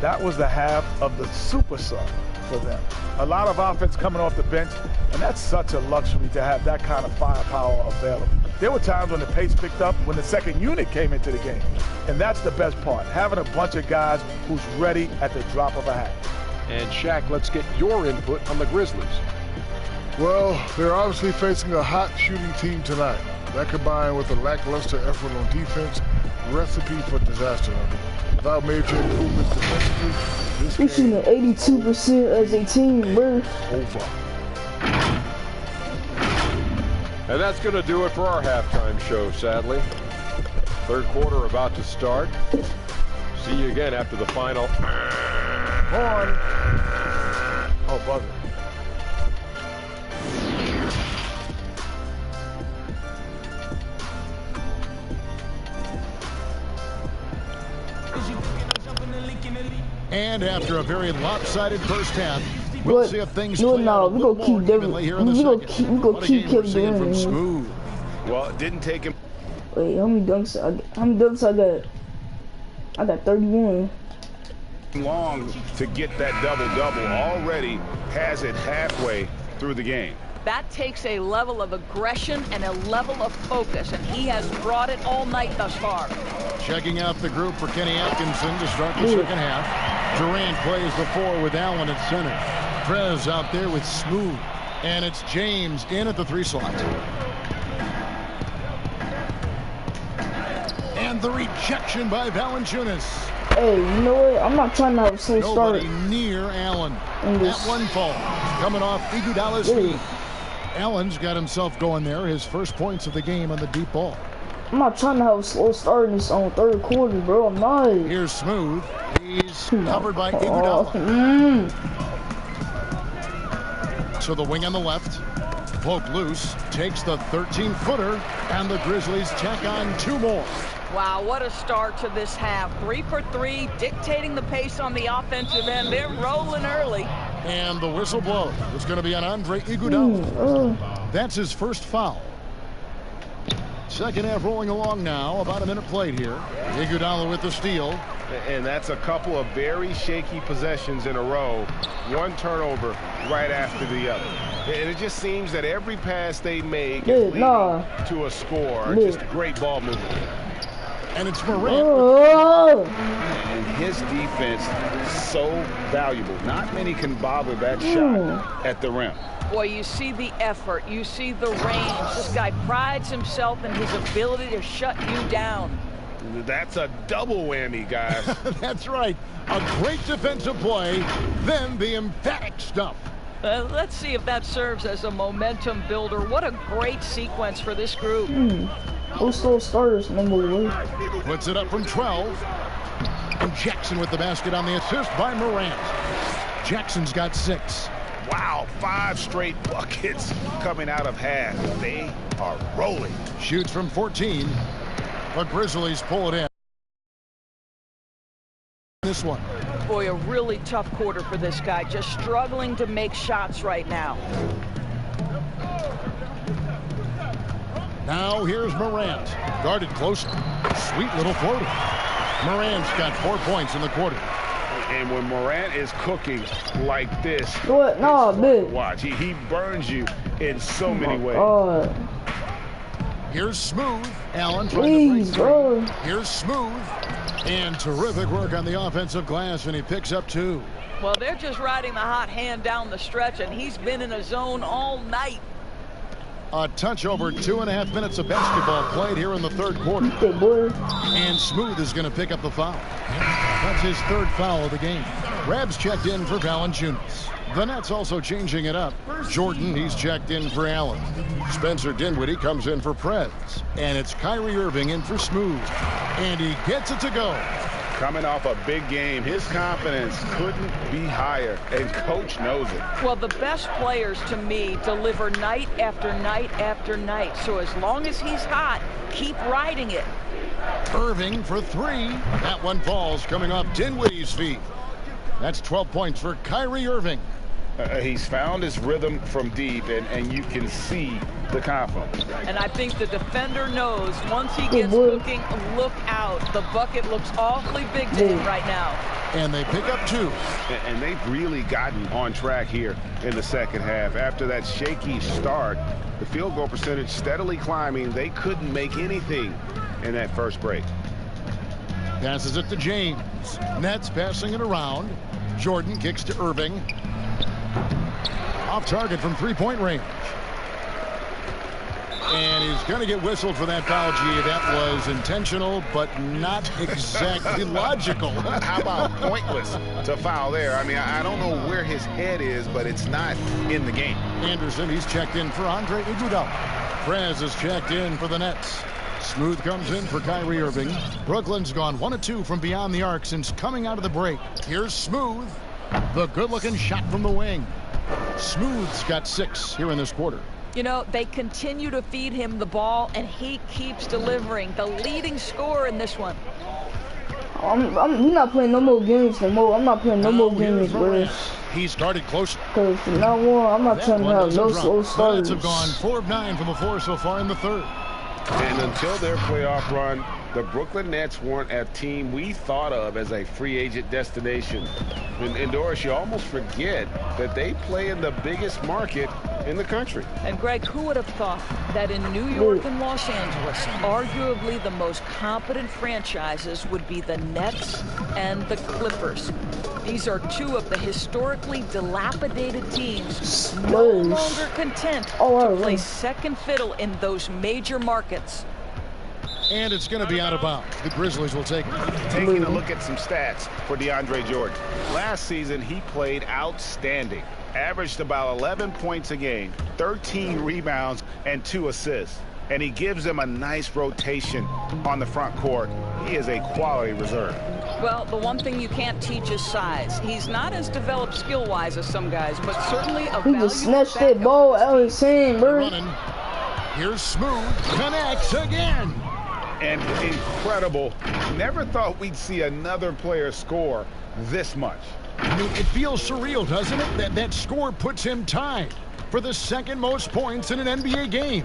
That was the half of the super sub for them. A lot of offense coming off the bench, and that's such a luxury to have that kind of firepower available. There were times when the pace picked up when the second unit came into the game, and that's the best part, having a bunch of guys who's ready at the drop of a hat.
And Shaq, let's get your input on the Grizzlies.
Well, they're obviously facing a hot shooting team tonight. That combined with a lackluster effort on defense, recipe for disaster. Without major improvements defensively, this
game shooting at 82% as a team, bro.
Over.
And that's going to do it for our halftime show, sadly. Third quarter about to start. See you again after the final.
On. Oh, buzzer.
And after a very lopsided first half, we'll see if things play
out
a little more evenly here in the second.
We're going to keep Kevin Durant
from Smooth.
Well, it didn't take him.
Wait, how many dunks I got? I got 31.
Long to get that double-double. Already has it halfway through the game.
That takes a level of aggression and a level of focus, and he has brought it all night thus far.
Checking out the group for Kenny Atkinson to start the second half. Durant plays the 4 with Allen at center. Prez out there with Smooth. And it's James in at the 3 slot. And the rejection by Valanciunas.
Hey, you know what? I'm not trying to have a slow start.
Nobody near Allen. That one fall coming off Iguodala's feet. Allen's got himself going there. His first points of the game on the deep ball.
I'm not trying to have a slow start in this third quarter, bro. I'm not.
Here's Smooth. He's covered by Iguodala. So the wing on the left. Poke loose. Takes the 13-footer. And the Grizzlies tack on 2 more.
Wow, what a start to this half. 3 for 3, dictating the pace on the offensive end. They're rolling early.
And the whistle blows. It's going to be on Andre Iguodala. That's his first foul. Second half rolling along now. About a minute played here. Iguodala with the steal.
And that's a couple of very shaky possessions in a row. One turnover right after the other. And it just seems that every pass they make is leading to a score. Just great ball movement.
And it's Morant.
And his defense so valuable. Not many can bother that shot at the rim.
Boy, you see the effort. You see the range. This guy prides himself in his ability to shut you down.
That's a double whammy, guys.
That's right. A great defensive play, then the emphatic stuff.
Let's see if that serves as a momentum builder. What a great sequence for this group.
Also starters, number 1.
Puts it up from 12. And Jackson with the basket on the assist by Morant. Jackson's got 6.
Wow, 5 straight buckets coming out of half. They are rolling.
Shoots from 14. The Grizzlies pull it in. This one.
Boy, a really tough quarter for this guy. Just struggling to make shots right now.
Now here's Morant. Guarded close. Sweet little floater. Morant's got 4 points in the quarter.
And when Morant is cooking like this,
what? No, dude.
Watch. He burns you in so many ways.
Here's Smooth. Allen trying to break through. Here's Smooth. And terrific work on the offensive glass, and he picks up 2.
Well, they're just riding the hot hand down the stretch, and he's been in a zone all night.
A touch over 2.5 minutes of basketball played here in the third quarter. And Smooth is going to pick up the foul. That's his 3rd foul of the game. Rabs checked in for Valanciunas. The Nets also changing it up. Jordan, he's checked in for Allen. Spencer Dinwiddie comes in for Prez. And it's Kyrie Irving in for Smooth. And he gets it to go.
Coming off a big game, his confidence couldn't be higher, and Coach knows it.
Well, the best players, to me, deliver night after night after night. So as long as he's hot, keep riding it.
Irving for 3. That one falls, coming off Dinwiddie's feet. That's 12 points for Kyrie Irving.
He's found his rhythm from deep, and you can see the confidence.
And I think the defender knows once he gets cooking, look out. The bucket looks awfully big to him right now.
And they pick up 2.
And they've really gotten on track here in the second half. After that shaky start, the field goal percentage steadily climbing. They couldn't make anything in that first break.
Passes it to James. Nets passing it around. Jordan kicks to Irving. Off target from 3-point range. And he's going to get whistled for that foul, G. That was intentional, but not exactly logical.
How about pointless to foul there? I mean, I don't know where his head is, but it's not in the game.
Anderson, he's checked in for Andre Iguodala. Prez is checked in for the Nets. Smooth comes in for Kyrie Irving. Brooklyn's gone 1 of 2 from beyond the arc since coming out of the break. Here's Smooth. The good-looking shot from the wing. Smooth's got 6 here in this quarter.
You know, they continue to feed him the ball, and he keeps delivering. The leading scorer in this one.
I'm not playing no more games no more. I'm not playing no more games, bro.
He started close.
Because from now on, I'm not trying to have no slow starts.
The Nets have gone 4 of 9 from the floor so far in the third.
And until their playoff run, the Brooklyn Nets weren't a team we thought of as a free agent destination. And Doris, you almost forget that they play in the biggest market in the country.
And Greg, who would have thought that in New York and Los Angeles, arguably the most competent franchises would be the Nets and the Clippers? These are 2 of the historically dilapidated teams no longer content to play second fiddle in those major markets.
And it's going to be out of bounds. The Grizzlies will take it.
Taking a look at some stats for DeAndre Jordan. Last season, he played outstanding. Averaged about 11 points a game, 13 rebounds, and 2 assists. And he gives them a nice rotation on the front court. He is a quality reserve.
Well, the one thing you can't teach is size. He's not as developed skill-wise as some guys, but certainly a valuable.
He just snatched that ball out of his hand, bro.
Here's Smooth. Connects again.
And incredible. Never thought we'd see another player score this much.
I mean, it feels surreal, doesn't it? That score puts him tied for the 2nd most points in an NBA game.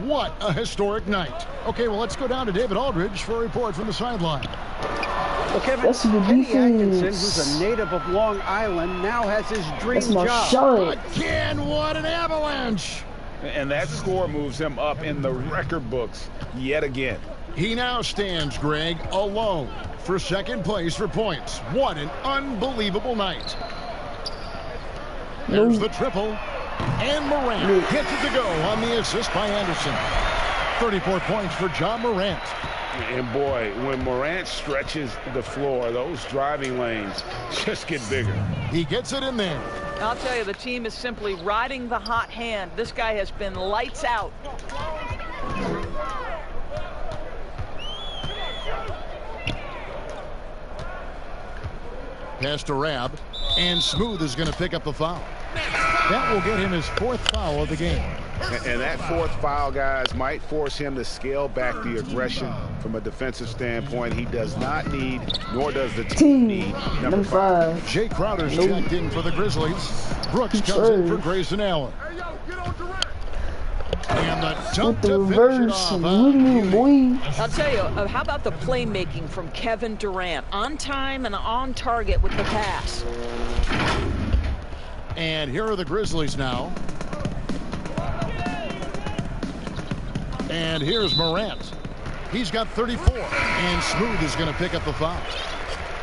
What a historic night. Okay, well, let's go down to David Aldridge for a report from the sideline.
Well, Kevin, Kenny Atkinson, who's a native of Long Island, now has his dream job.
Again, what an avalanche.
And that score moves him up in the record books yet again.
He now stands, Greg, alone for 2nd place for points. What an unbelievable night. There's the triple. And Morant gets it to go on the assist by Anderson. 34 points for John Morant.
And boy, when Morant stretches the floor, those driving lanes just get bigger.
He gets it in there.
I'll tell you, the team is simply riding the hot hand. This guy has been lights out.
Pass to Rab, and Smooth is going to pick up the foul. That will get him his 4th foul of the game.
And that 4th foul, guys, might force him to scale back the aggression from a defensive standpoint. He does not need, nor does the team need, number 5.
Jay Crowder's checked in for the Grizzlies. Brooks comes in for Grayson Allen. And the dunk to finish it off.
I'll tell you, how about the playmaking from Kevin Durant? On time and on target with the pass.
And here are the Grizzlies now. And here's Morant. He's got 34. And Smooth is going to pick up the foul.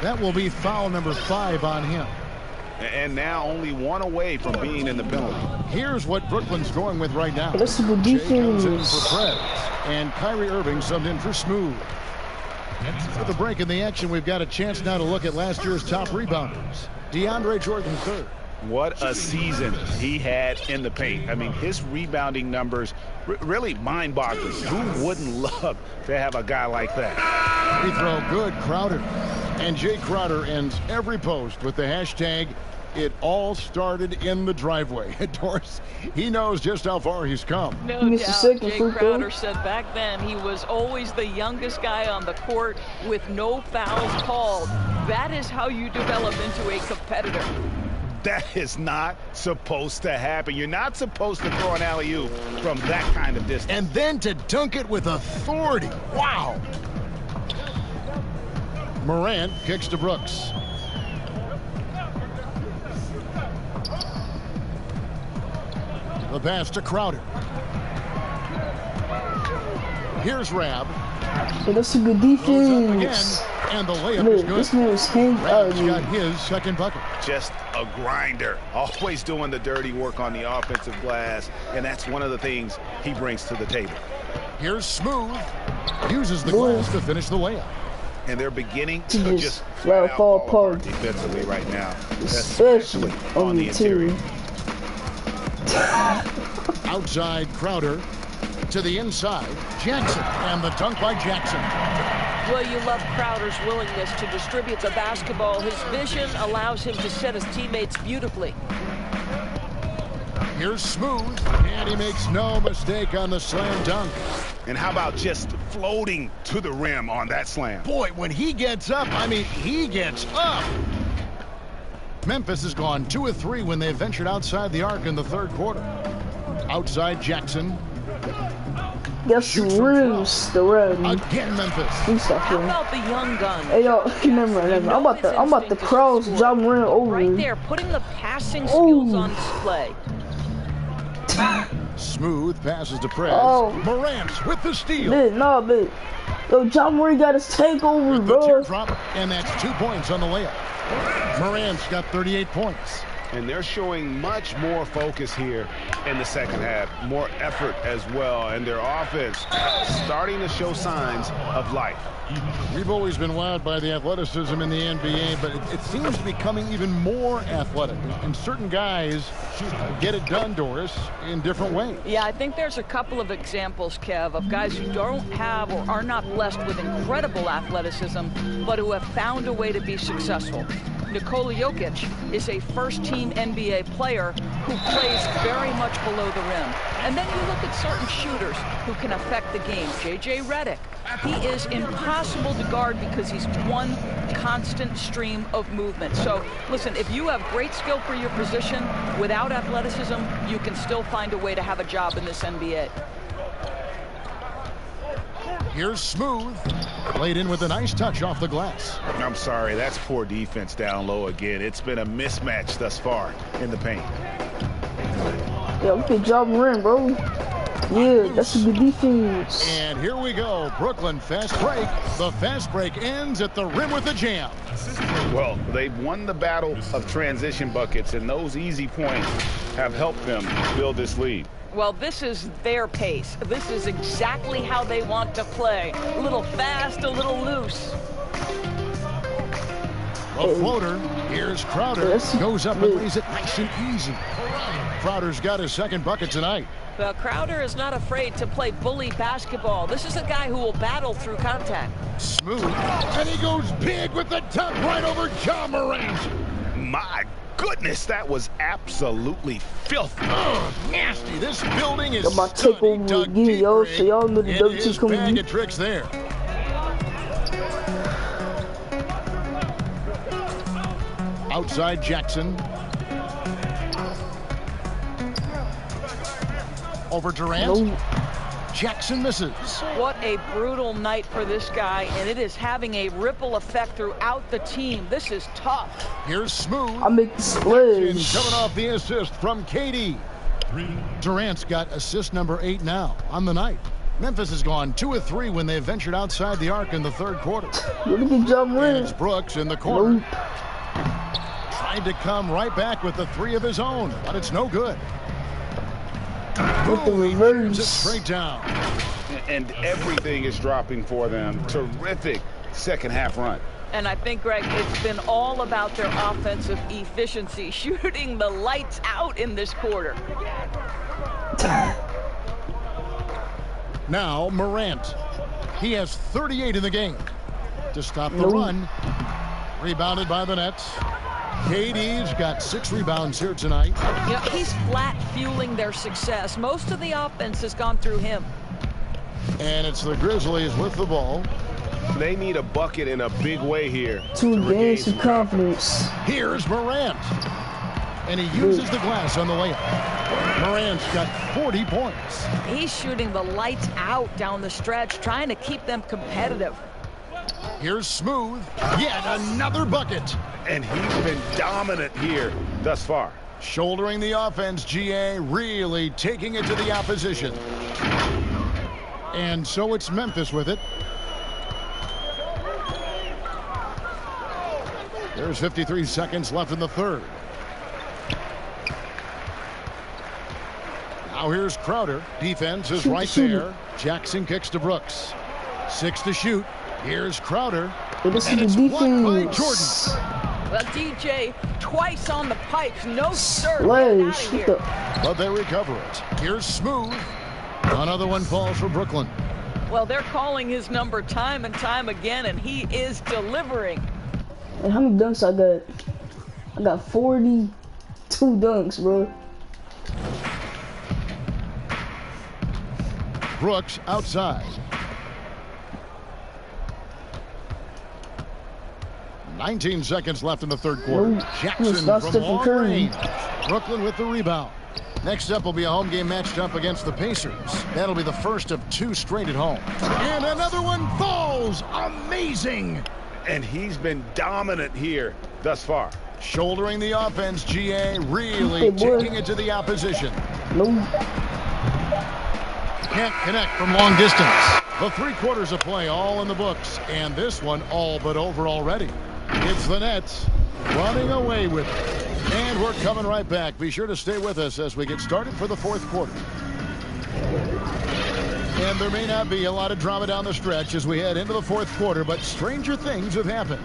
That will be foul number 5 on him.
And now only 1 away from being in the penalty.
Here's what Brooklyn's going with right now.
That's a good defense.
Jay comes in for Preds. And Kyrie Irving subbed in for Smooth. With the break in the action, we've got a chance now to look at last year's top rebounders. DeAndre Jordan III.
What a season he had in the paint. I mean, his rebounding numbers really mind-boggling. Who wouldn't love to have a guy like that?
Free throw good, Crowder. And Jay Crowder ends every post with the hashtag, "It all started in the driveway." Doris, he knows just how far he's come.
No doubt. Jay Crowder said back then he was always the youngest guy on the court with no fouls called. That is how you develop into a competitor.
That is not supposed to happen. You're not supposed to throw an alley-oop from that kind of distance.
And then to dunk it with authority. Wow. Morant kicks to Brooks. The pass to Crowder. Here's Rab.
Hey, that's a good defense.
And the layup is good.
This man was hanging
out. He's got his 2nd bucket.
Just a grinder. Always doing the dirty work on the offensive glass. And that's one of the things he brings to the table.
Here's Smooth. Uses the glass to finish the layup.
And they're beginning to just
fall apart
defensively right now. Especially on the interior.
Outside Crowder. To the inside, Jackson, and the dunk by Jackson.
Well, you love Crowder's willingness to distribute the basketball. His vision allows him to set his teammates beautifully.
Here's Smooth, and he makes no mistake on the slam dunk.
And how about just floating to the rim on that slam?
Boy, when he gets up, I mean, he gets up. Memphis has gone 2 of 3 when they ventured outside the arc in the 3rd quarter. Outside Jackson.
That's the rim.
Again, Memphis.
How about the young gun?
Hey, yo, never mind. I'm about to cross Ja Morant over.
Right there, putting the passing skills on display.
Smooth passes to Preds. Morant with the steal.
Yo, Ja Morant got his takeover,
with
bro.
The teardrop, and that's 2 points on the layup. Morant's got 38 points.
And they're showing much more focus here in the 2nd half. More effort as well. And their offense starting to show signs of life.
We've always been wowed by the athleticism in the NBA, but it seems to be becoming even more athletic. And certain guys get it done, Doris, in different ways.
Yeah, I think there's a couple of examples, Kev, of guys who don't have or are not blessed with incredible athleticism, but who have found a way to be successful. Nikola Jokic is a first-team NBA player who plays very much below the rim. And then you look at certain shooters who can affect the game. J.J. Redick, he is impossible to guard because he's one constant stream of movement. So, listen, if you have great skill for your position, without athleticism, you can still find a way to have a job in this NBA.
Here's Smooth. Laid in with a nice touch off the glass.
I'm sorry, that's poor defense down low again. It's been a mismatch thus far in the paint.
Yeah, good job, Morant, bro. Yeah, that's a good defense.
And here we go. Brooklyn fast break. The fast break ends at the rim with a jam.
Well, they've won the battle of transition buckets, and those easy points have helped them build this lead.
Well, this is their pace. This is exactly how they want to play. A little fast, a little loose.
A floater. Here's Crowder. Goes up and lays it nice and easy. Crowder's got his 2nd bucket tonight.
Well, Crowder is not afraid to play bully basketball. This is a guy who will battle through contact.
Smooth. And he goes big with the dunk right over Ja Morant.
My goodness, that was absolutely filthy.
Nasty. This building is
I'm about to take over again, yo, so y'all know the W2 coming.
Bag of tricks there. Outside Jackson. Over Durant.
No.
Jackson misses.
What a brutal night for this guy, and it is having a ripple effect throughout the team. This is tough.
Here's Smooth.
I make the splash.
Coming off the assist from KD. Durant's got assist number 8 now on the night. Memphis has gone 2 of 3 when they ventured outside the arc in the third quarter.
Look at John Moran.
It's Brooks in the corner. Tried to come right back with the 3 of his own, but it's no good.
With the reverse.
It straight down.
And everything is dropping for them. Terrific second half run.
And I think, Greg, it's been all about their offensive efficiency, shooting the lights out in this quarter.
Now Morant. He has 38 in the game to stop the run. Rebounded by the Nets. KD's got 6 rebounds here tonight.
Yeah, he's flat fueling their success. Most of the offense has gone through him.
And it's the Grizzlies with the ball.
They need a bucket in a big way here.
To gain some confidence.
Here's Morant. And he uses the glass on the layup. Morant's got 40 points.
He's shooting the lights out down the stretch, trying to keep them competitive.
Here's Smooth. Yet another bucket.
And he's been dominant here thus far.
Shouldering the offense, GA really taking it to the opposition. And so it's Memphis with it. There's 53 seconds left in the third. Now here's Crowder. Defense is right there. Jackson kicks to Brooks. 6 to shoot. Here's Crowder.
And it's blocked by
Jordan.
Well, DJ, twice on the pipes. No, sir. Get out of here.
But they recover it. Here's Smooth. Another one falls for Brooklyn.
Well, they're calling his number time and time again, and he is delivering.
And how many dunks I got? I got 42 dunks, bro.
Brooks outside. 19 seconds left in the third quarter. Jackson from long range. Brooklyn with the rebound. Next up will be a home game matched up against the Pacers. That'll be the first of 2 straight at home. And another one falls. Amazing.
And he's been dominant here thus far.
Shouldering the offense, GA really taking it to the opposition. Can't connect from long distance. The 3 quarters of play all in the books. And this one all but over already. It's the Nets running away with it. And we're coming right back. Be sure to stay with us as we get started for the 4th quarter. And there may not be a lot of drama down the stretch as we head into the 4th quarter, but stranger things have happened.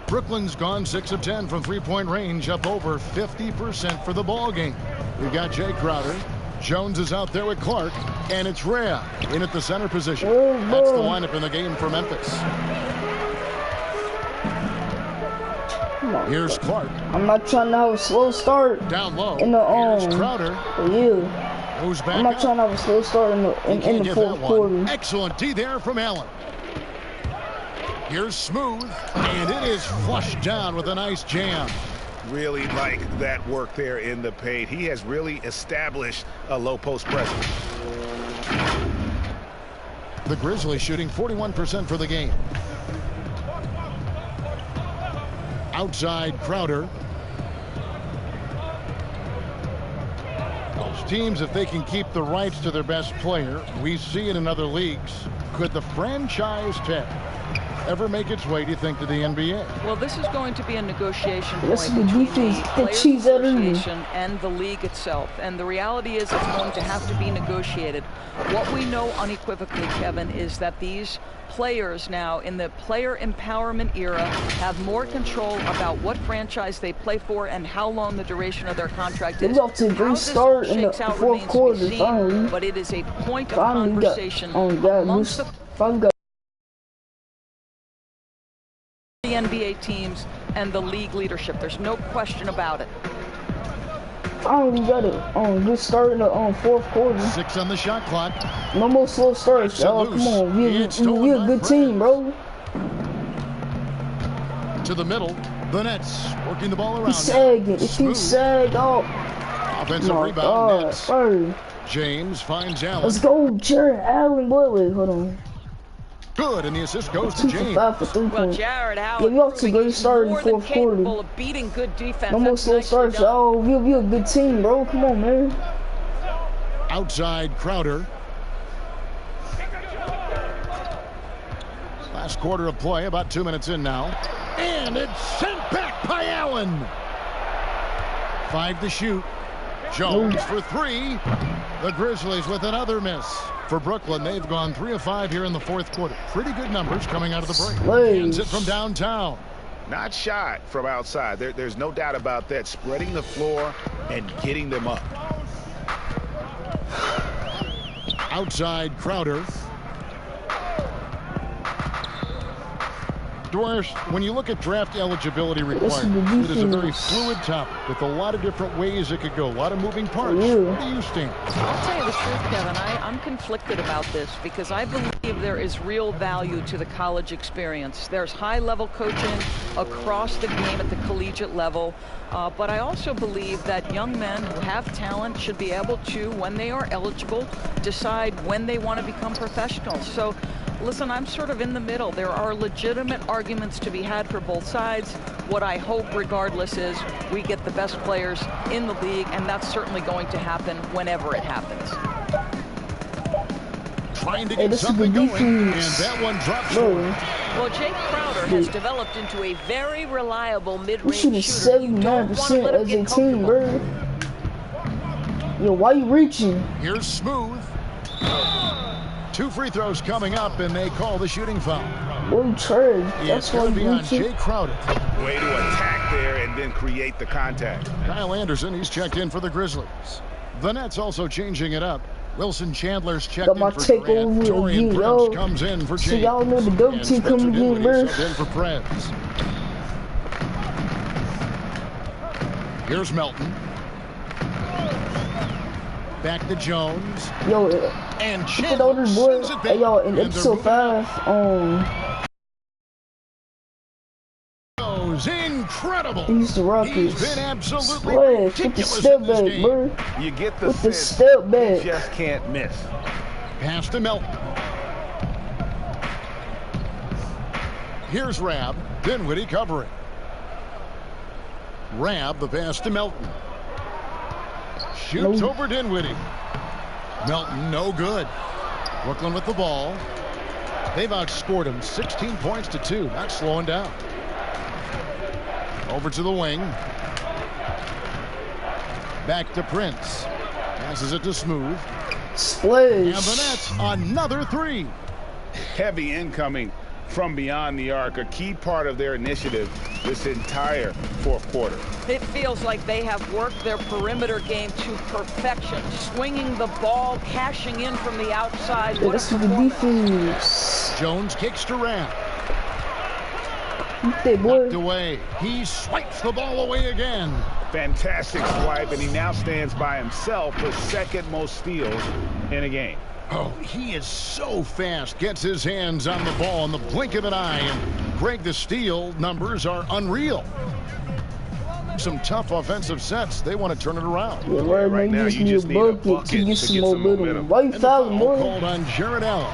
Brooklyn's gone 6 of 10 from 3-point range, up over 50% for the ball game. We've got Jay Crowder. Jones is out there with Clark, and it's Rhea in at the center position. That's the lineup in the game for Memphis. Here's Clark.
I'm not trying to have a slow start.
Down low.
In the
Here's Crowder.
Yeah.
Goes back
I'm not trying to have a slow start in the 4th quarter.
Excellent D there from Allen. Here's Smooth, and it is flushed down with a nice jam.
Really like that work there in the paint. He has really established a low post presence.
The Grizzlies shooting 41% for the game. Outside Crowder. Those teams, if they can keep the rights to their best player, we see it in other leagues. Could the franchise tag ever make its way, do you think, to the NBA?
Well, this is going to be a negotiation point
between
the Players Association and the league itself. And the reality is it's going to have to be negotiated. What we know unequivocally, Kevin, is that these players now in the player empowerment era have more control about what franchise they play for and how long the duration of their contract is.
They're about to restart in the 4th quarter, finally.
But it is a point of conversation
amongst the
NBA teams and the league leadership. There's no question about it.
We got it. Good start in the fourth quarter.
6 on the shot clock.
No more slow starts, y'all. Come on, we a good team, bro.
To the middle, the Nets working the ball around.
He's sagging. If he sag,
offensive rebound. Nets.
Bro.
James finds Allen.
Let's go, Jarrett Allen. Wait, hold on.
Good, and the assist goes to James.
Well, Jarrett Allen.
Yeah, we off to a great start in the fourth quarter.
Of beating good defense.
No more slow starts, y'all. We a good team, bro. Come on, man.
Outside Crowder. Last quarter of play, about 2 minutes in now. And it's sent back by Allen. 5 to shoot. Jones for 3. The Grizzlies with another miss. For Brooklyn, they've gone 3 of 5 here in the fourth quarter. Pretty good numbers coming out of the break. Hands it from downtown.
Not shy from outside. There's no doubt about that. Spreading the floor and getting them up.
Outside Crowder. Doris, when you look at draft eligibility requirements, it is a very fluid topic with a lot of different ways it could go, a lot of moving parts. What do you think?
I'll tell you the truth, Kevin. I'm conflicted about this because I believe there is real value to the college experience. There's high-level coaching across the game at the collegiate level, but I also believe that young men who have talent should be able to, when they are eligible, decide when they want to become professionals. So, listen, I'm sort of in the middle. There are legitimate arguments to be had for both sides. What I hope, regardless, is we get the best players in the league, and that's certainly going to happen whenever it happens.
Trying to get something going, and that one drops short.
Well, Jake Crowder has developed into a very reliable mid-range shooter.
79% as a team, bro. Yo, why you reaching?
Here's Smooth. 2 free throws coming up, and they call the shooting foul.
One trade. That's
going to be on Jay Crowder.
Way to attack there and then create the contact.
Kyle Anderson, he's checked in for the Grizzlies. The Nets also changing it up. Wilson Chandler's checked in for Durant. Torian Prince comes in for James.
So y'all know the dope team coming in, bro.
In for Prince. Here's Melton. Back to Jones.
Yo,
and
Chandler sends it back. Hey, yo, in episode 5,
incredible.
He's the Rockets.
He's been absolutely
ridiculous with the step back, bro.
You get the
with the step back.
You just can't miss.
Pass to Melton. Here's Rab. Dinwiddie covering. Rab, the pass to Melton. Shoots over Dinwiddie. Melton, no good. Brooklyn with the ball. They've outscored him 16 points to 2. Not slowing down. Over to the wing. Back to Prince. Passes it to Smooth.
Splash.
And the Nets, another 3.
Heavy incoming from beyond the arc, a key part of their initiative this entire fourth quarter.
It feels like they have worked their perimeter game to perfection, swinging the ball, cashing in from the outside.
Yeah, that's the defense.
Jones kicks to Rab.
Knocked
away. He swipes the ball away again.
Fantastic swipe, and he now stands by himself with second most steals in a game.
Oh, he is so fast. Gets his hands on the ball in the blink of an eye. And Greg, the steal numbers are unreal. Some tough offensive sets. They want to turn it around.
Yeah, right now you just need a bucket to get some momentum. Why you fouling, boy?
Called on Jarrett Allen.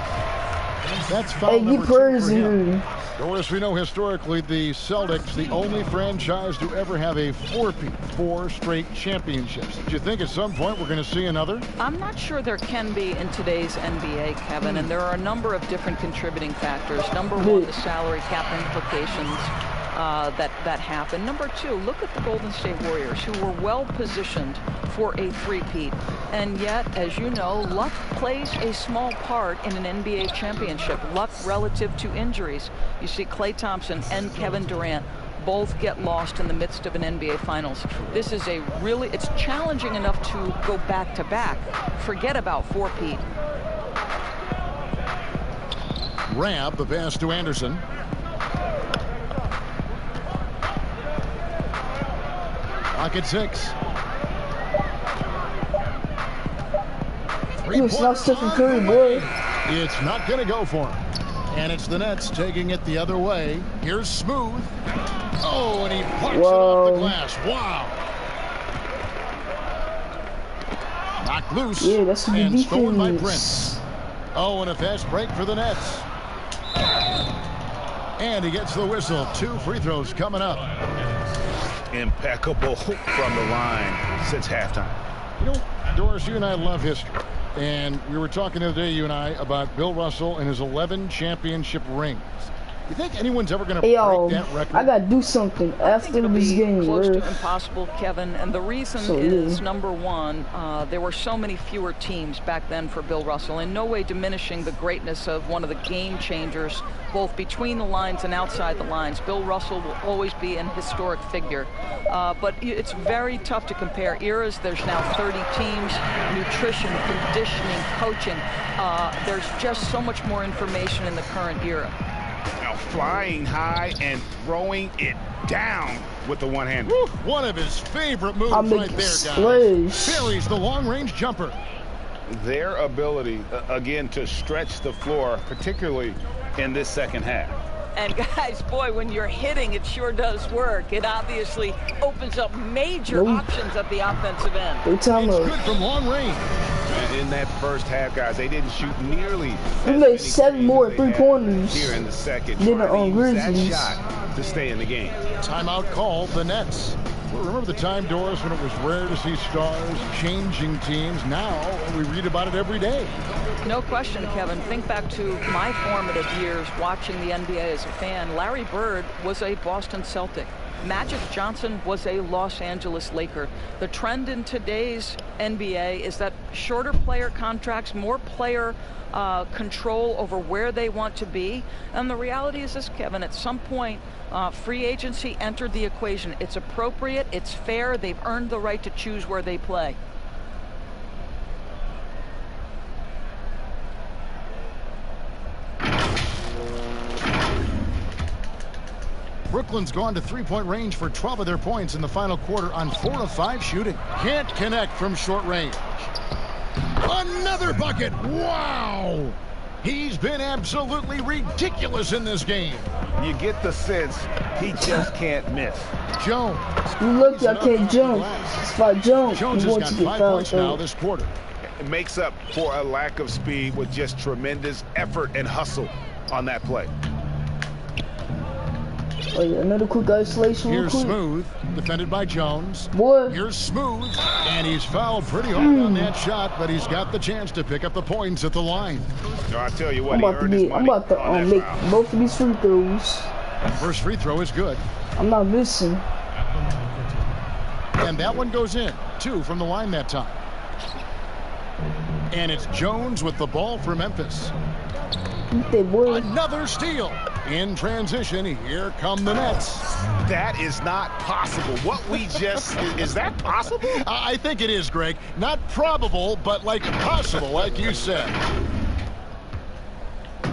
That's foul
hey,
number 2 for him.
Here.
Doris, we know historically the Celtics, the only franchise to ever have a 4 straight championships. Do you think at some point we're going to see another?
I'm not sure there can be in today's NBA, Kevin, and there are a number of different contributing factors. Number 1, the salary cap implications that happen. Number 2, look at the Golden State Warriors, who were well positioned for a three-peat. And yet, as you know, luck plays a small part in an NBA championship. Luck relative to injuries. You see Klay Thompson and Kevin Durant both get lost in the midst of an NBA Finals. This is it's challenging enough to go back-to-back. Forget about four-peat.
Rab, the pass to Anderson. back at 6.
It's not Stephen Curry, boy.
It's not going to go for him. And it's the Nets taking it the other way. Here's Smooth. Oh, and he punches it off the glass. Wow. Knocked loose.
Yeah, that's some
and
defense.
Stolen by Prince. Oh, and a fast break for the Nets. And he gets the whistle. 2 free throws coming up.
Impeccable from the line since halftime.
You know, Doris, you and I love history. And we were talking the other day, you and I, about Bill Russell and his 11 championship rings. You think anyone's ever going to break that record?
I got to do something after this game.
Close to impossible, Kevin. And the reason is, number one, there were so many fewer teams back then for Bill Russell. In no way diminishing the greatness of one of the game changers, both between the lines and outside the lines. Bill Russell will always be an historic figure. But it's very tough to compare eras. There's now 30 teams, nutrition, conditioning, coaching. There's just so much more information in the current era.
Now flying high and throwing it down with the one hand.
One of his favorite moves right there, guys. Buries the long-range jumper.
Their ability, again, to stretch the floor, particularly in this second half.
And guys, boy, when you're hitting, it sure does work. It obviously opens up major options at the offensive end.
It's good from long range.
In that first half, guys, they didn't shoot nearly.
We made 7 more 3-pointers
here in the second.
Than the Grizzlies.
That shot to stay in the game.
Timeout called the Nets. Well, remember the time, Doris, when it was rare to see stars changing teams? Now we read about it every day.
No question, Kevin. Think back to my formative years watching the NBA as a fan. Larry Bird was a Boston Celtic. Magic Johnson was a Los Angeles Laker. The trend in today's NBA is that shorter player contracts, more player control over where they want to be. And the reality is this, Kevin, at some point, free agency entered the equation. It's appropriate, it's fair, they've earned the right to choose where they play.
Brooklyn's gone to 3-point range for 12 of their points in the final quarter on 4 of 5 shooting. Can't connect from short range. Another bucket. Wow. He's been absolutely ridiculous in this game.
You get the sense he just can't miss.
Jones.
You look, I can't jump. It's by Jones.
Jones has got 5 points now this quarter.
It makes up for a lack of speed with just tremendous effort and hustle on that play.
Oh, yeah, another quick isolation.
Here's Smooth, defended by Jones.
Boy.
Here's Smooth, and he's fouled pretty hard on that shot, but he's got the chance to pick up the points at the line.
No, I tell you what,
I'm about to make both of these free throws.
First free throw is good.
I'm not missing.
And that one goes in. 2 from the line that time. And it's Jones with the ball for Memphis. Another steal. In transition, here come the Nets.
That is not possible. What we just, is that possible?
I think it is, Greg. Not probable, but like possible, like you said.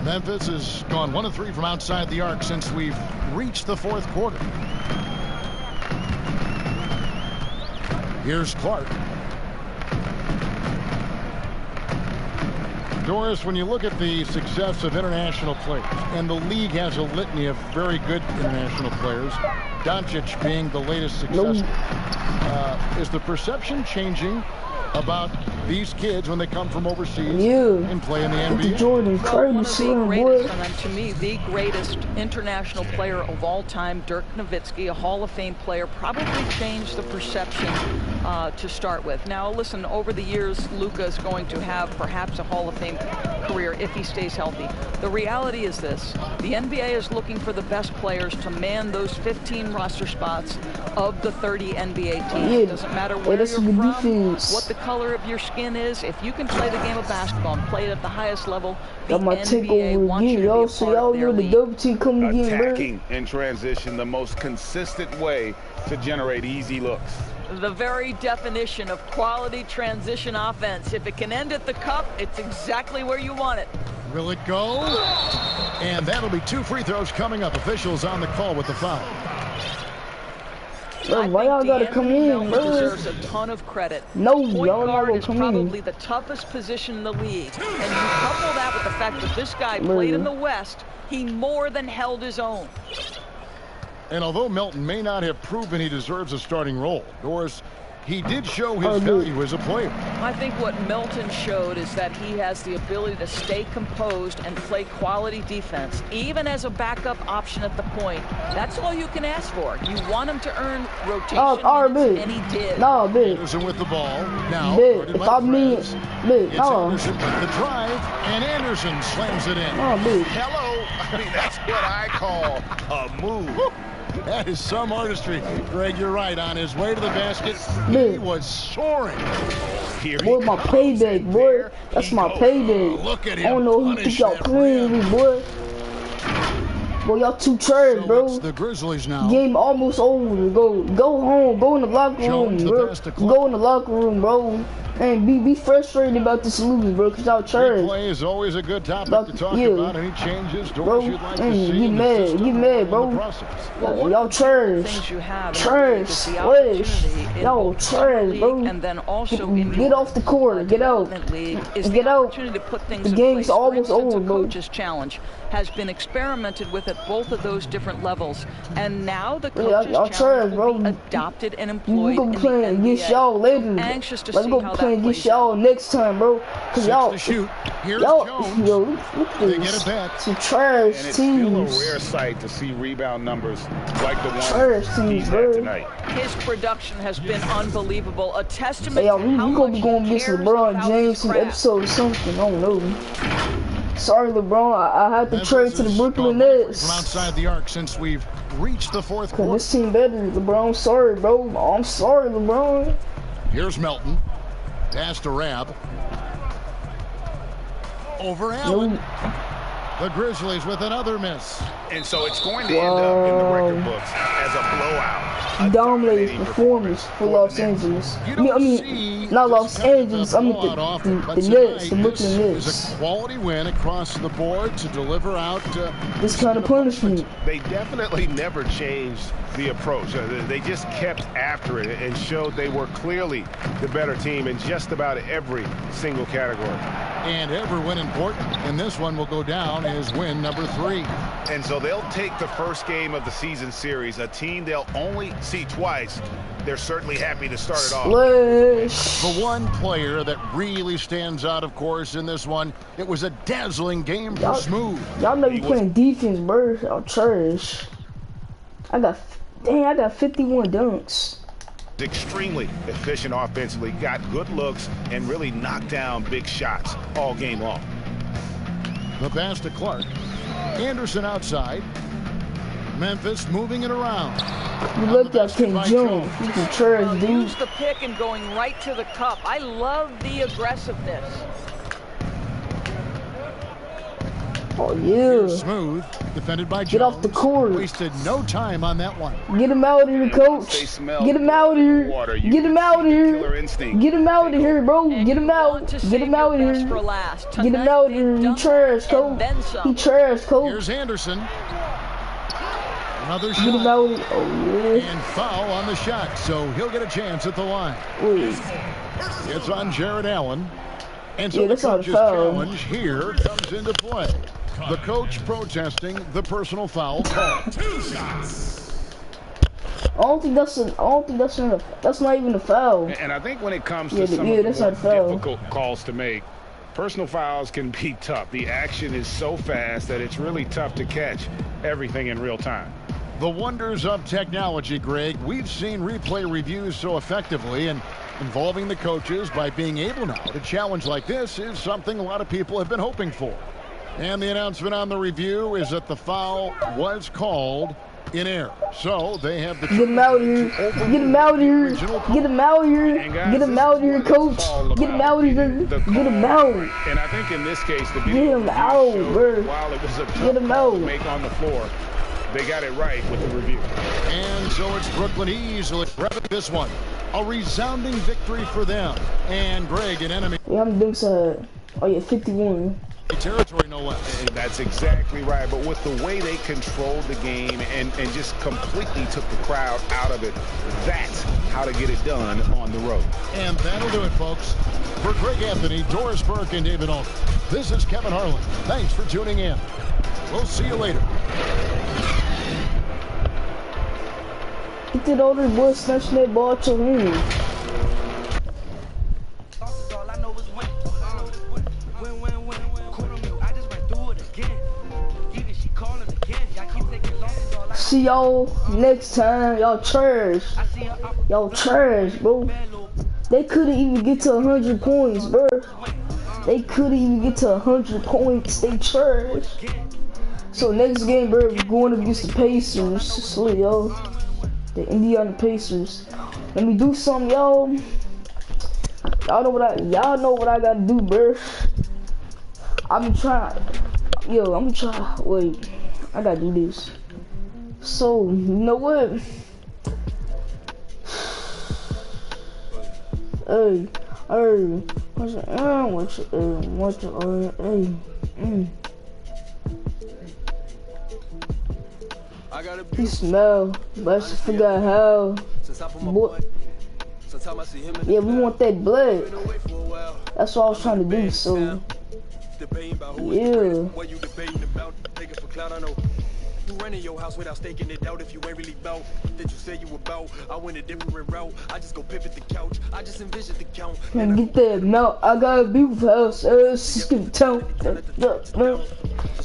Memphis has gone 1 of 3 from outside the arc since we've reached the 4th quarter. Here's Clark. Doris, when you look at the success of international players, and the league has a litany of very good international players, Doncic being the latest successful, is the perception changing about these kids when they come from overseas and play in the NBA?
Jordan,
to me, the greatest international player of all time, Dirk Nowitzki, a Hall of Fame player, probably changed the perception to start with. Now, listen, over the years, Luka is going to have perhaps a Hall of Fame career if he stays healthy. The reality is this: the NBA is looking for the best players to man those 15 roster spots of the 30 NBA teams. It doesn't matter where you're from, what the color of your skin is. If you can play the game of basketball and play it at the highest level, the NBA wants you to be a part of their league.
Attacking in transition, the most consistent way to generate easy looks.
The very definition of quality transition offense. If it can end at the cup, it's exactly where you want it.
Will it go? And that'll be 2 free throws coming up. Officials on the call with the foul.
Bro, why y'all gotta come in, bro?
Deserves a ton of credit.
No,
Point
y'all
guard
gotta
is
come
probably
in.
the toughest position in the league. And you couple that with the fact that this guy played in the West, he more than held his own.
And although Melton may not have proven he deserves a starting role, Doris, he did show his value as a player.
I think what Melton showed is that he has the ability to stay composed and play quality defense, even as a backup option at the point. That's all you can ask for. You want him to earn rotation minutes, and he did.
No, big.
Anderson with the ball. Now,
big. If I mean, big. No.
Anderson with the drive, and Anderson slams it in.
Oh, big.
Hello. I mean, that's what I call a move.
That is some artistry. Greg, you're right. On his way to the basket, he was soaring.
Boy, my payday, boy. That's my payday.
Look at him.
I don't know who think y'all playing with, boy. Boy, y'all too trash, bro.
It's the Grizzlies now.
Game almost over. Go home. Go in the locker room, bro. Go in the locker room, bro. And be frustrated about this losing, bro, because y'all trash.
Play is always a good topic to talk about. Any changes,
bro,
you'd like to see
get mad, bro. Y'all trash. Trash. Y'all trash, bro.
And then also
get off the court. Get out. Get out. The game's almost over, bro.
Coach's challenge has been experimented with at both of those different levels, and now the coach's challenge will be adopted and employed in the NBA.
Y'all later.
I'm anxious to see how that
plays y'all next time, bro. Cause y'all,
shoot. Here's
y'all,
Jones.
yo, look at this.
They get it back.
Some trash
and it's
teams.
still a rare sight to see rebound numbers like the one he's
bro.
had tonight.
His production has been unbelievable. A testament
to
how
much
gonna
be going against LeBron James in episode or something. I don't know. Sorry, LeBron. I had to trade to the Brooklyn Nets.
From outside the arc since we've reached the fourth quarter.
This team better, LeBron. I'm sorry, bro. I'm sorry, LeBron.
Here's Melton. Pass to Rab. Over Allen. The Grizzlies with another miss.
And so it's going to end up in the record books as a blowout.
Dominating performance for Los Angeles. I mean, not Los Angeles. I mean the Nets, the Brooklyn Nets.
It's a quality win across the board to deliver out
this kind of punishment.
They definitely never changed the approach. They just kept after it and showed they were clearly the better team in just about every single category.
And every win important, and this one will go down as win number 3.
And so they'll take the first game of the season series, a team they'll only see twice. They're certainly happy to start it off.
The one player that really stands out, of course, in this one, it was a dazzling game for Smooth.
Y'all know you playing defense, bro. Y'all trash. I got 51 dunks.
Extremely efficient offensively, got good looks, and really knocked down big shots all game long.
The pass to Clark. Anderson outside. Memphis moving it around.
You look at King Jones. You can trash, dude.
Use the pick and going right to the cup. I love the aggressiveness.
Oh, yeah.
Smooth, defended by Jones.
Get off the court.
Wasted no time on that one.
Get him out of here, coach. Get him out of here. Get him out of here. Get him out of here, bro. Get him out. Get him out of here. Get him out of here. He trash, coach. He trash, coach.
Here's Anderson. Another shot.
Get him out. Oh, yeah.
And foul on the shot, so he'll get a chance at the line.
Wait.
It's on Jared Allen. And so
yeah,
the
that's not a
coach's
foul.
challenge here comes into play. The coach protesting the personal foul call.
2 shots.
I don't think that's not even a foul.
And I think when it comes to some of the more difficult calls to make, personal fouls can be tough. The action is so fast that it's really tough to catch everything in real time.
The wonders of technology, Greg. We've seen replay reviews so effectively, and involving the coaches by being able now to challenge like this is something a lot of people have been hoping for. And the announcement on the review is that the foul was called in error. So they have the
get him out of here. Get him out of here. Get him out of here. Get him out of here, coach. Get him out of here. Get him out.
And I think in this case, the
get him out, bro.
While it was a
get him out.
To make on the floor, they got it right with the review.
And so it's Brooklyn easily grabbing this one. A resounding victory for them. And Greg, an enemy.
Yeah, I'm doing side. Oh yeah, 51.
territory, no less.
And that's exactly right. But with the way they controlled the game and just completely took the crowd out of it, that's how to get it done on the road.
And that'll do it, folks. For Greg Anthony, Doris Burke, and David Altman, this is Kevin Harlan. Thanks for tuning in. We'll see you later.
Get that older boy snatching that ball to him. See y'all next time. Y'all trash. Y'all trash, bro. They couldn't even get to 100 points, bro. They couldn't even get to 100 points. They trash. So next game, bro, we're going against the Pacers. Sweet, yo. The Indiana Pacers. Let me do something, y'all. Y'all know what I gotta do, bro. I'm trying. Yo, I'm trying. Wait, I gotta do this. So, you know what? Hey, he smell, but I just forgot how. Boy. Yeah, we want that blood. That's what I was trying to do, so. Yeah. Running your house without staking it out. If you ain't really about that you say you about, I went a different route. I just go pivot the couch. I just envision the count. And get that mount. I got a beautiful house. Skip the town.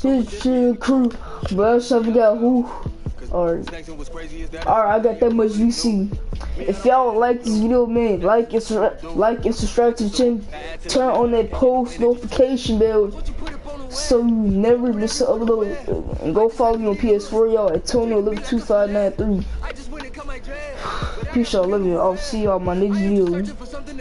This shit crew. But I forgot who. Alright, I got that much VC. If y'all like this video, man, like and subscribe to the channel. Turn on that post notification bell so you never miss an upload. And go follow me on PS4, y'all, at Antonio112593. Peace, y'all. Love you. I'll see y'all in my next video.